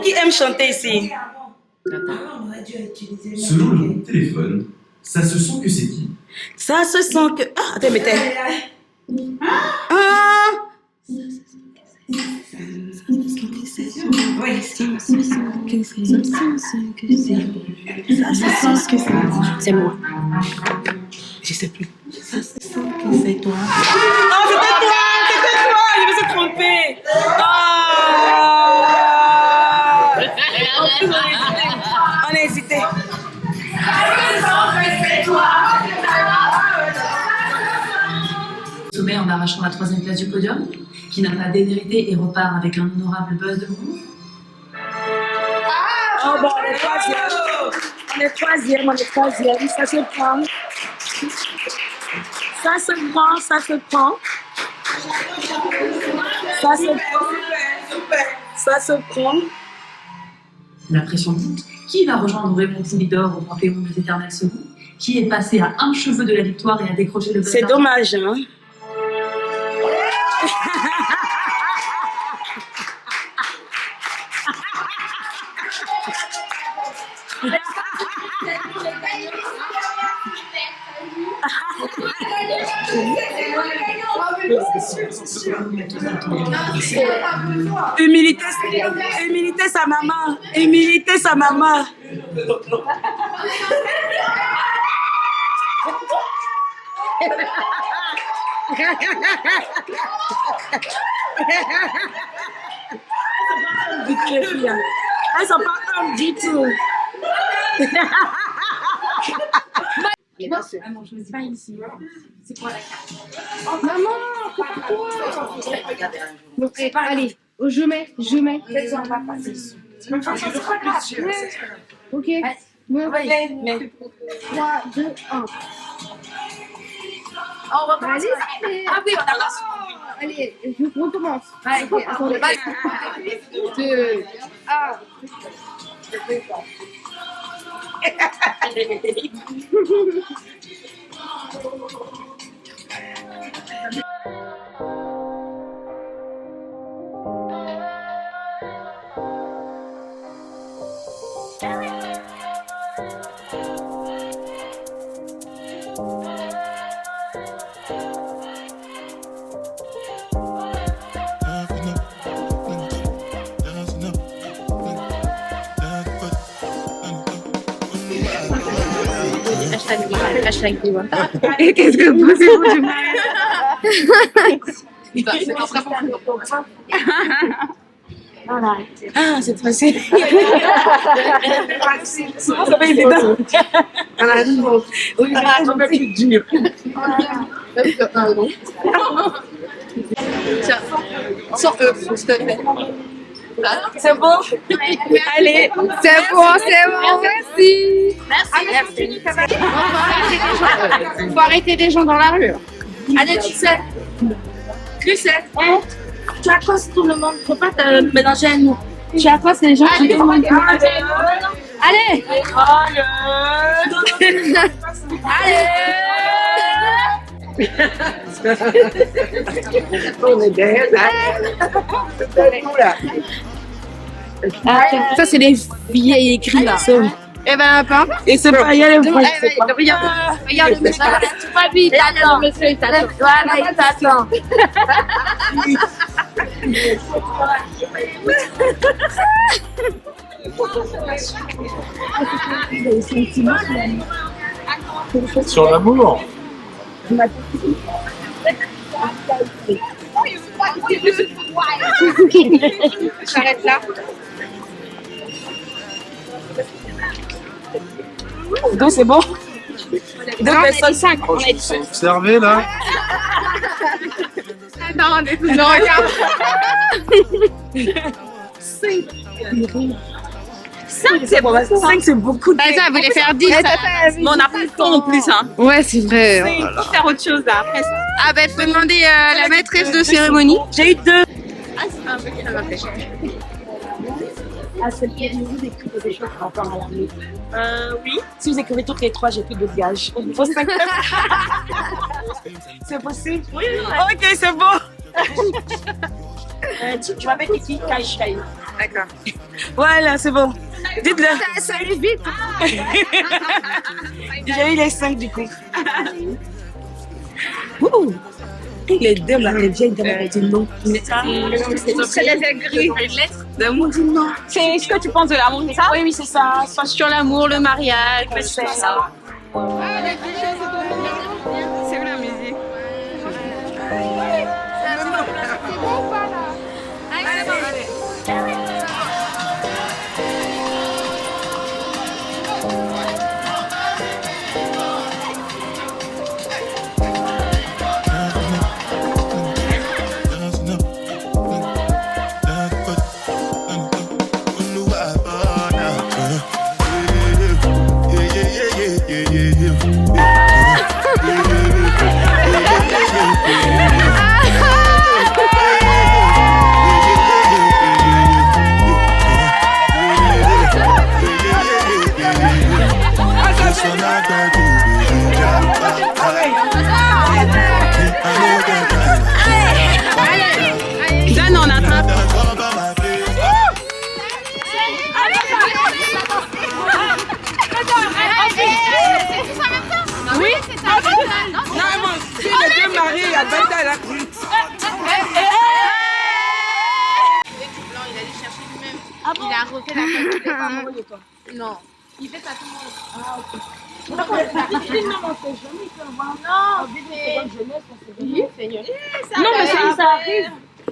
qui aime chanter ici? Selon le téléphone, ça se sent que c'est qui? Ça se sent que... Ah, attends, mais t'es... Ah. C'est moi. Je sais plus. Ça se sent que c'est toi. Oh, c'était toi! Je me suis trompée. On a hésité. Sommet en arrachant la 3e place du podium, qui n'a pas démérité et repart avec un honorable buzz de groupe. Oh bon, on est troisième. On est troisième. Ça se prend. Ça se prend. Ça se prend. La pression monte. Qui va rejoindre Raymond Poulidor au Panthéon des Éternels Seconds? Qui est passé à un cheveu de la victoire et a décroché le buzz? C'est dommage, hein? Humilité sa maman. Humilité sa maman. Elles sont pas comme du tout. Pas ici. C'est quoi la carte? Maman, pourquoi? Bon, allez, je mets. On va passer. Ok. Mais 3, 2, 1. On va Vas-y. Ah oui, on a la Allez, je recommence. Allez, Attendez. 2, 1. Hashtag diva. Et qu'est-ce que pensez-vous du mariage? C'est un très bon programme. Voilà. Ah, c'est facile. Ça va évident. Oui, c'est un peu plus dur. Tiens, sans eux, s'il te plaît. C'est bon? Allez, c'est bon, merci. Faut arrêter des gens dans la rue. Allez, tu sais. Tu accostes tout le monde, faut pas te mélanger à nous. Tu accostes les gens qui demandent. Allez! On est derrière là. Ça, c'est les vieilles écrits là. Eh ben, peu importe. Et c'est pas y aller. Regarde le monsieur. Tu vas vite, attends. Le monsieur, il t'attend. Voilà, il t'attend. Sur l'amour. J'arrête là. Donc c'est bon. Non, on a dit 5. On a dit 5. Observez là. Non, on est tous dans le regard. 5 c'est bon. 5 c'est beaucoup. Vas-y, elle voulait faire 10. Mais on n'a pas le temps en plus. Hein. Ouais, c'est vrai. Il faut faire autre chose là, après ça. Ah ben, faut demander la maîtresse de cérémonie. J'ai eu 2. Ah, c'est un peu qui m'a fait. Ah, c'est le vous écrivez des choses par rapport à l'armée. Oui. Si vous écrivez toutes les 3, j'ai plus de gage. Il faut 5. C'est possible? Oui. Ok, c'est bon. Tu m'appelles Kiki Kaï. D'accord. Voilà, c'est bon. Dites-le. Ça allait vite. J'ai eu les 5 du coup. Ouh. Les dames, là, les vieilles dames, elles disent non. C'est les aigris. L'amour dit non. C'est ce que tu penses de l'amour, c'est ça? Oui, oui, c'est ça. Sur l'amour, le mariage, C'est tout ça. ça. C'est où la musique? Donne, on attrape. Oui, c'est ça. Non, moi, si les deux mariés, il y a Benda à la crue. Il allait chercher lui-même. Il a refait la fête. Non. Il fait ça tout le monde. Ah, ok. Non, mais ça arrive.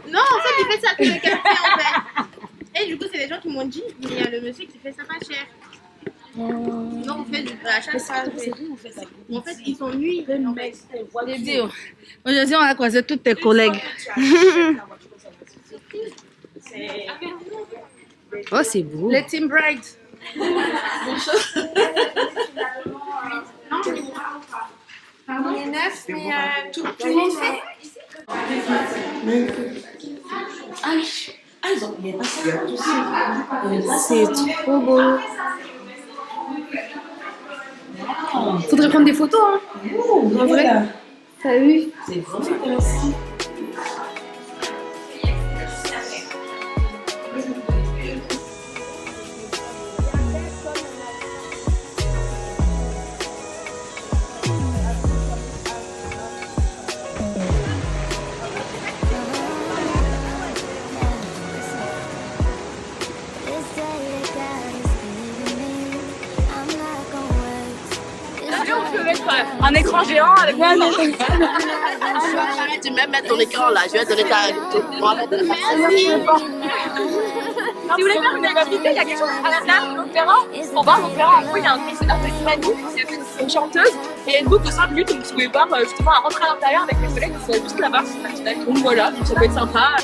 Non, en fait, il fait ça tous les cafés, en fait. Et du coup, c'est les gens qui m'ont dit, mais il y a le monsieur qui fait ça pas cher. Non, vous faites à chaque fois. En fait, ils sont nuits. Aujourd'hui, on a croisé tous tes collègues. Oh, c'est beau. Les Team Bright. Pardon, les 9, mais tout le monde fait. Ils ont oublié pas ça aussi. C'est trop beau. Faudrait prendre des photos, hein. En vrai. T'as vu? C'est vraiment merci. Un écran géant avec un arrête de même mettre ton écran là, je vais te donner ta. Si vous voulez faire une activité, il y a quelque chose à la place de l'opéra. On va à l'opéra, en gros, il y a un concert de Manu, c'est une chanteuse, et elle boucle de 5 minutes où vous pouvez voir justement un rentrer à l'intérieur avec les collègues, vous allez juste là-bas, donc voilà, ça peut être sympa.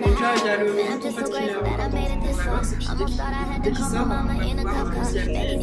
Déjà, il y a le tonton qui est en avance, et puis dès qu'il sort, on va pouvoir aussi aller.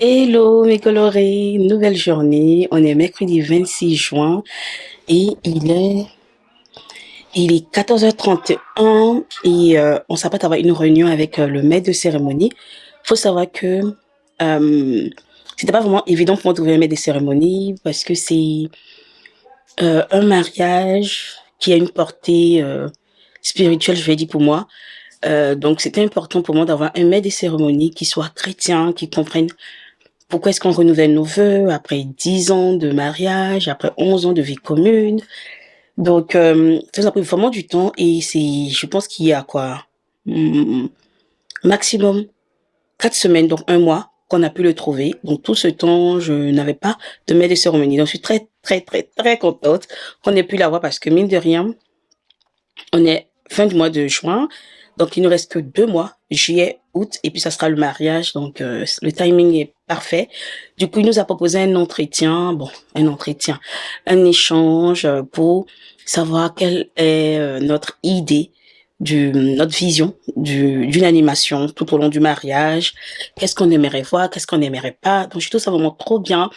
Hello mes colorés, nouvelle journée, on est mercredi 26 juin et il est 14h31 et on s'apprête à avoir une réunion avec le maître de cérémonie. Faut savoir que c'était pas vraiment évident pour moi d'ouvrir un maître de cérémonie parce que c'est un mariage qui a une portée spirituelle, je vais dire pour moi. Donc c'était important pour moi d'avoir un maître de cérémonie qui soit chrétien, qui comprenne pourquoi est-ce qu'on renouvelle nos vœux après 10 ans de mariage, après 11 ans de vie commune. Donc, ça a pris vraiment du temps et je pense qu'il y a quoi, maximum 4 semaines, donc 1 mois, qu'on a pu le trouver. Donc, tout ce temps, je n'avais pas de maître de cérémonie. Donc, je suis très, très, très, très contente qu'on ait pu l'avoir parce que, mine de rien, on est fin du mois de juin. Donc, il ne reste que 2 mois, juillet, août, et puis ça sera le mariage. Donc, le timing est parfait. Du coup, il nous a proposé un échange pour savoir quelle est notre idée, notre vision d'une animation tout au long du mariage. Qu'est-ce qu'on aimerait voir, qu'est-ce qu'on n'aimerait pas. Donc, je trouve ça vraiment trop bien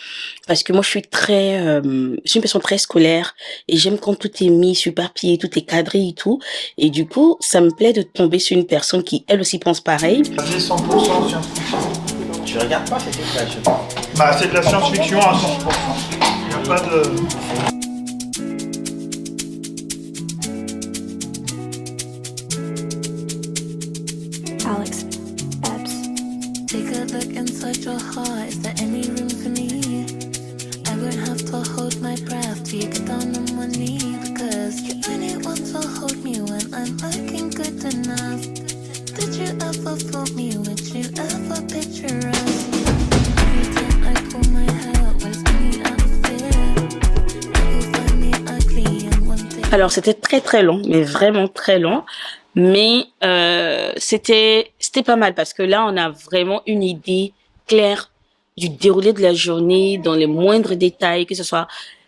parce que moi, je suis une personne très scolaire et j'aime quand tout est mis sur papier, tout est cadré et tout. Et du coup, ça me plaît de tomber sur une personne qui, elle aussi, pense pareil. C'est 100% science-fiction. Tu regardes pas, c'est de Bah, c'est de la science-fiction à 100%. Il n'y a pas de... Alex, Babs. Take a look inside your heart. Is there any room for me? I won't have to hold my breath till you get down on one knee. Because you only want to hold me when I'm looking good enough. Did you ever fool me? Would you ever picture us? Every time I pull my hair, was me out of fear. You find me ugly and one day. Alors, c'était très très long, mais vraiment très long. Mais c'était pas mal parce que là, on a vraiment une idée claire du déroulé de la journée dans les moindres détails, que ce soit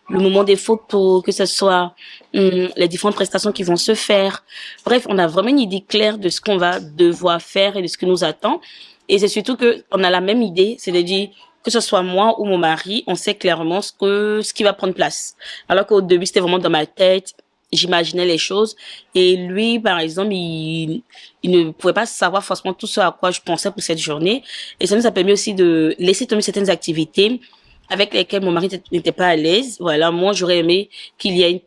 le moment des photos, que ce soit les différentes prestations qui vont se faire. Bref, on a vraiment une idée claire de ce qu'on va devoir faire et de ce qui nous attend. Et c'est surtout que on a la même idée, c'est-à-dire que ce soit moi ou mon mari, on sait clairement ce qui va prendre place. Alors qu'au début, c'était vraiment dans ma tête. J'imaginais les choses et lui, par exemple, il ne pouvait pas savoir forcément tout ce à quoi je pensais pour cette journée et ça nous a permis aussi de laisser tomber certaines activités avec lesquelles mon mari n'était pas à l'aise. Voilà, moi, j'aurais aimé qu'il y ait une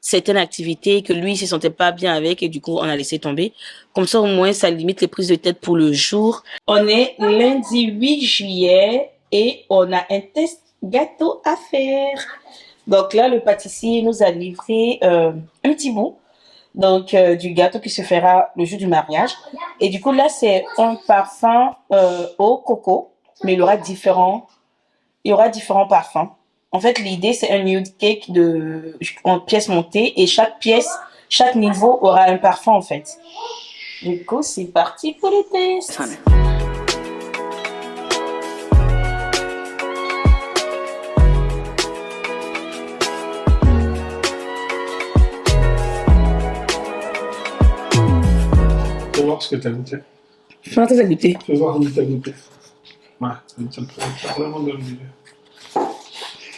certaine activité que lui, il se sentait pas bien avec et du coup, on a laissé tomber. Comme ça, au moins, ça limite les prises de tête pour le jour. On est lundi 8 juillet et on a un test gâteau à faire. Donc là, le pâtissier nous a livré un petit bout du gâteau qui se fera le jour du mariage. Et du coup, là, c'est un parfum au coco, mais il y aura différents parfums. En fait, l'idée, c'est un nude cake en pièces montées et chaque niveau aura un parfum, en fait. Du coup, c'est parti pour les tests. Fais voir ce que t'as goûté. Comment t'as goûté? Fais voir ce que t'as goûté. Ouais, ça me fait vraiment de l'idée.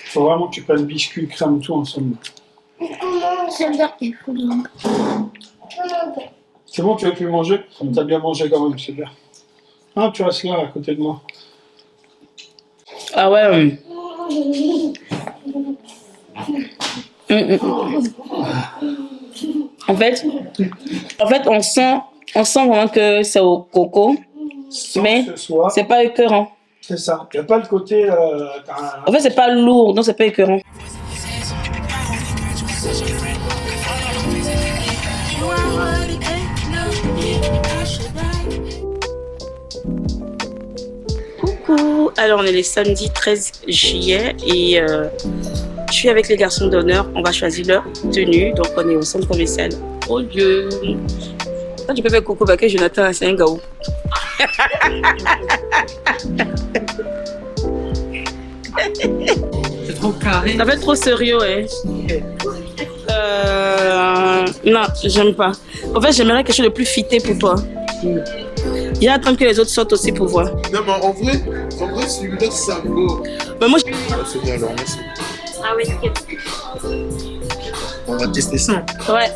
Faut vraiment que tu prennes biscuit, crème, tout ensemble. C'est bon, tu vas plus manger? T'as bien mangé quand même, c'est bien. Ah, tu restes là, à côté de moi. Ah ouais. En fait, on sent vraiment que c'est au coco, mais c'est pas écœurant. C'est ça. Il n'y a pas le côté... En fait, c'est pas lourd, donc c'est pas écœurant. Coucou. Alors, on est le samedi 13 juillet et je suis avec les garçons d'honneur. On va choisir leur tenue. Donc, on est au centre commercial au lieu. Tu peux faire coucou parce que Jonathan, c'est un gaou. C'est trop carré. Ça fait trop sérieux, hein. Non, j'aime pas. En fait, j'aimerais quelque chose de plus fité pour toi. Il y a attendre que les autres sortent aussi pour voir. Non, mais en vrai celui-là, ça vaut. Mais moi, c'est bien, alors, merci. Ah oui, t'inquiète. On va tester ça. Ouais.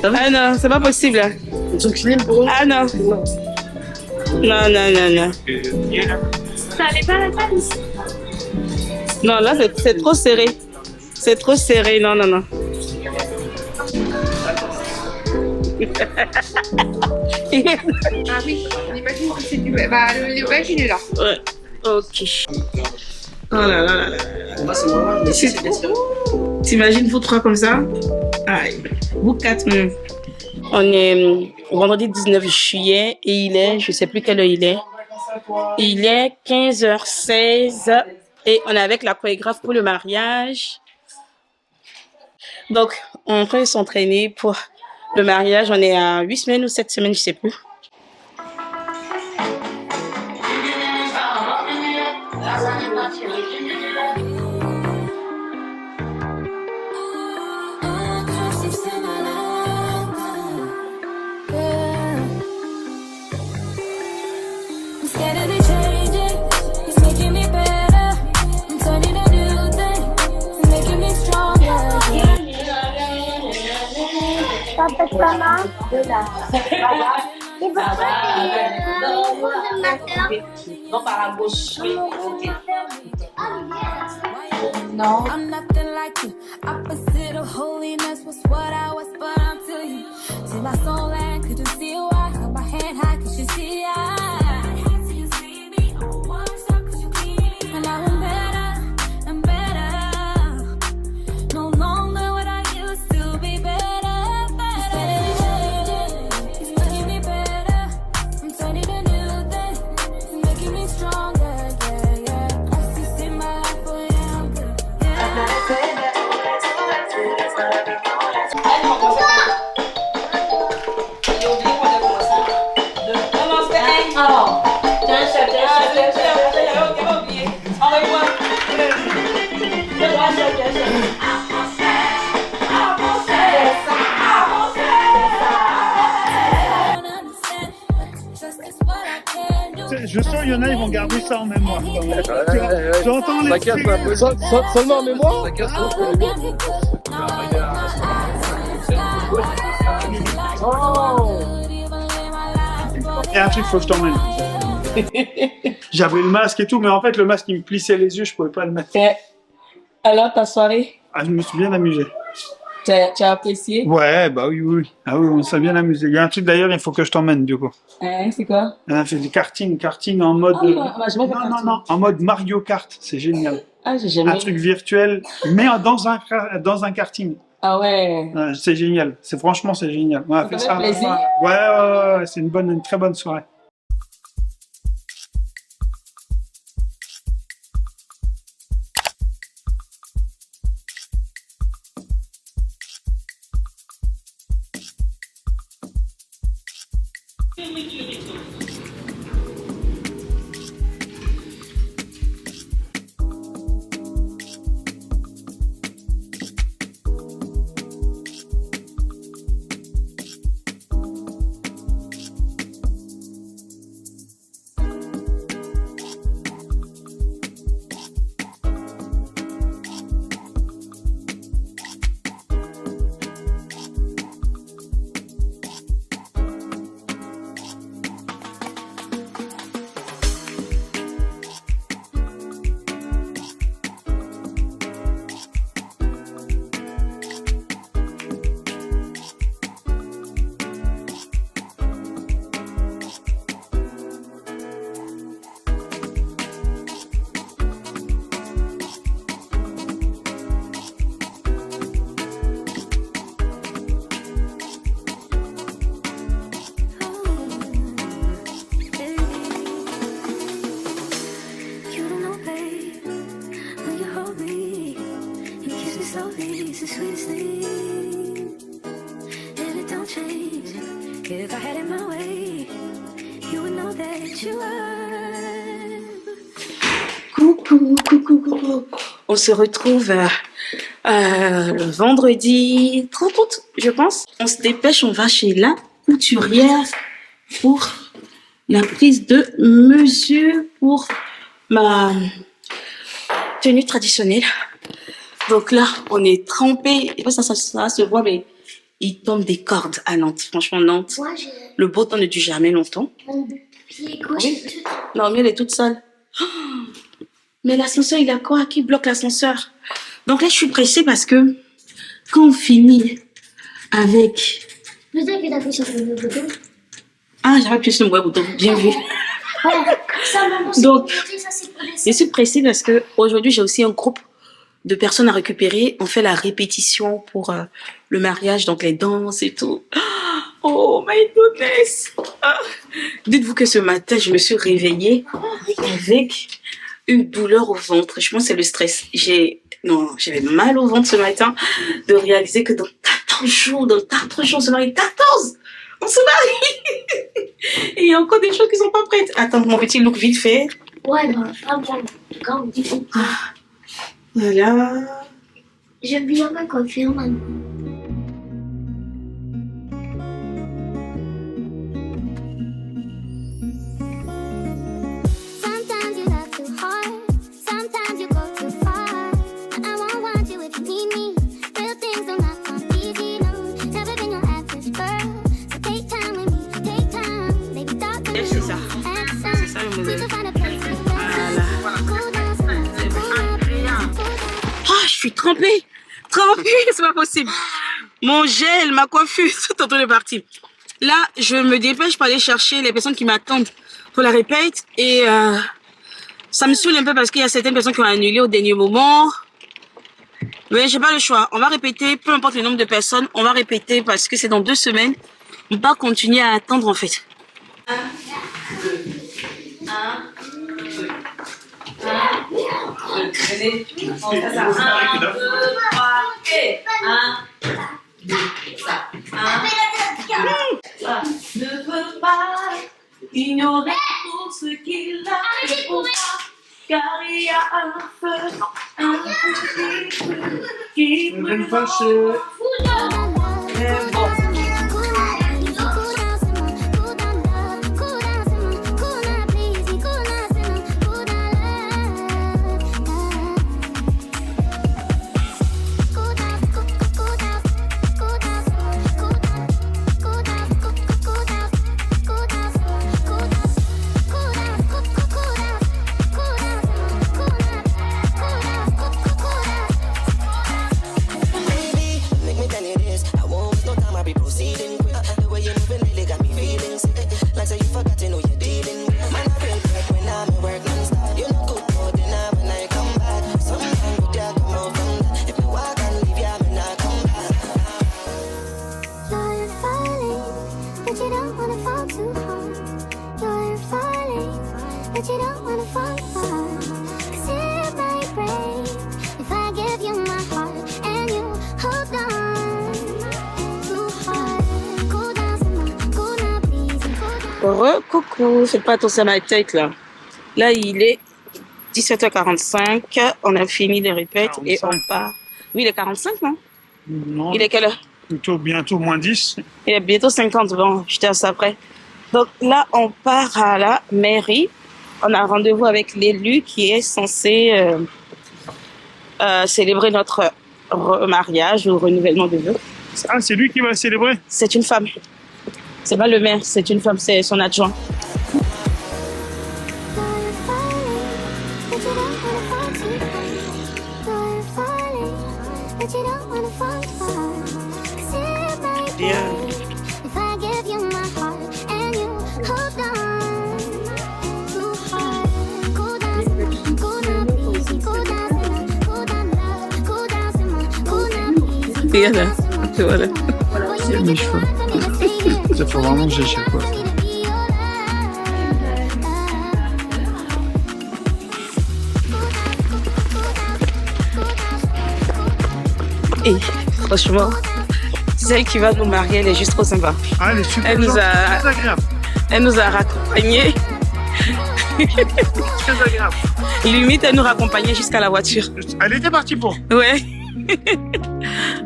Ah non, c'est pas possible. Ah non. Non, non, non, non. Ça allait pas la taille ici? Non, là, c'est trop serré. C'est trop serré. Non, non, non. Ah oui, on imagine que c'est du... Bah, le beige, il est là. Ouais, ok. Oh là là là là. Moi, c'est moi, mais si, c'est bien sûr. T'imagines vous trois comme ça? Aïe. Vous quatre même. On est vendredi 19 juillet et il est, je sais plus quelle heure il est. Il est 15h16 et on est avec la chorégraphe pour le mariage. Donc, on est en train de s'entraîner pour le mariage. On est à 8 semaines ou 7 semaines, je sais plus. No, I'm nothing like you. Opposite of holiness was what I was, but until you see my soul and could you see why? Hold my hand high, could you see I? And now I'm better and better. No longer what I used to be better. It's making me better. I'm turning a new thing. It's making me stronger. Yeah, yeah. I see see my life for you. Alors, tiens, chef, j'avais oublié. Envoie-moi. Je sens qu'il y en a, ils vont garder ça en mémoire. Tu entends les... Ça casse un peu. Seulement en mémoire. Ça casse un peu. Et un truc, faut que je t'emmène. J'avais le masque et tout, mais en fait, le masque, il me plissait les yeux, je pouvais pas le mettre. Alors, ta soirée? Ah, je me suis bien amusé. Tu as apprécié? Ouais, bah oui, oui. Ah oui, on s'est bien amusé. Il y a un truc d'ailleurs, il faut que je t'emmène, du coup. C'est quoi? On a fait du karting en mode... non, en mode Mario Kart, c'est génial. Ah, j'ai jamais... Un truc virtuel, mais dans un karting. Ah ouais. Ouais, c'est génial. Franchement, c'est génial. On a fait ça. Plaisir. Ouais, c'est une très bonne soirée. If I had it my way, you would know that you were. Coucou. On se retrouve le vendredi 30 août, je pense. On se dépêche, on va chez la couturière pour la prise de mesure pour ma tenue traditionnelle. Donc là, on est trempé. Et ça se voit, mais il tombe des cordes à Nantes. Franchement, Nantes, le beau temps ne dure jamais longtemps. Mon pied gauche Oui. est tout. Non, mais elle est toute seule. Oh, mais l'ascenseur, il a quoi? Qui bloque l'ascenseur? Donc là, je suis pressée parce que quand on finit avec... Peut-être que t'as fait sur le bouton. Ah, j'avais appuyé sur le bouton. Bien vu. Voilà, comme ça, maman, c'est Donc, pour monter, ça, c'est pour descendre. je suis pressée parce que aujourd'hui j'ai aussi un groupe de personnes à récupérer. On fait la répétition pour le mariage, donc les danses et tout. Oh my goodness! Ah. Dites-vous que ce matin, je me suis réveillée avec une douleur au ventre. Je pense que c'est le stress. J'avais mal au ventre ce matin de réaliser que dans 14 jours, on se marie. 14! On se marie! Et il y a encore des choses qui sont pas prêtes. Attends, mon petit look vite fait. Ouais, bah, pas bien. Quand du coup. Voilà. J'aime bien ma coiffure maintenant. Sometimes you love too hard, sometimes you go too far. I won't want you if you need me. Real things don't not come easy, no. Never been your average girl, so take time with me, take time. Maybe talk to me. C'est ça. C'est ça le modèle. Ah, je suis trempée, c'est pas possible. Mon gel, ma coiffure, tout autour de parti. Là, je me dépêche pour aller chercher les personnes qui m'attendent pour la répète. Et ça me saoule un peu parce qu'il y a certaines personnes qui ont annulé au dernier moment. Mais j'ai pas le choix. On va répéter, peu importe le nombre de personnes, on va répéter parce que c'est dans 2 semaines. On va pas continuer à attendre en fait. 1, 2, 1, 2. 1, 2, 3 et 1, 2, ça. 1, ne peux pas ignorer tout ce qu'il a fait pour moi, car il y a un petit feu qui brûle Coucou, c'est pas tout ça ma tête là. Là il est 17h45, on a fini les répètes 45. Et on part. Oui, il est 45 non? Non. Il est quelle heure? Bientôt moins 10. Il est bientôt 50, bon, je à ça après. Donc là on part à la mairie. On a rendez-vous avec l'élu qui est censé célébrer notre mariage ou renouvellement de vœux. Ah, c'est lui qui va célébrer? C'est une femme. C'est pas le maire, c'est une femme, c'est son adjoint. Bien. Regarde, voilà. C'est mes cheveux. Il faut vraiment que j'aille chez quoi. Et franchement, celle qui va nous marier, elle est juste trop sympa. Ah, elle est super agréable. Elle nous a raccompagnés. Très agréable. Limite, elle nous raccompagnait jusqu'à la voiture. Elle était partie pour. Ouais.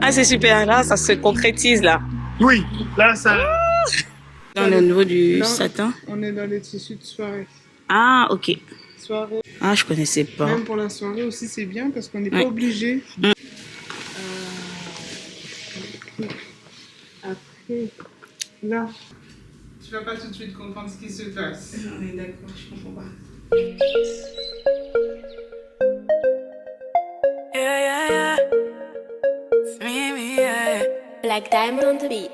Ah, c'est super. Là, ça se concrétise, là. Oui, là, ça... Dans le niveau du Là, satin. On est dans les tissus de soirée. Ah, ok. Soirée. Ah, je connaissais pas. Même pour la soirée aussi, c'est bien parce qu'on n'est Ouais. pas obligé. Après, là, tu vas pas tout de suite comprendre ce qui se passe. On est d'accord, je comprends pas. Black Diamond on the beat.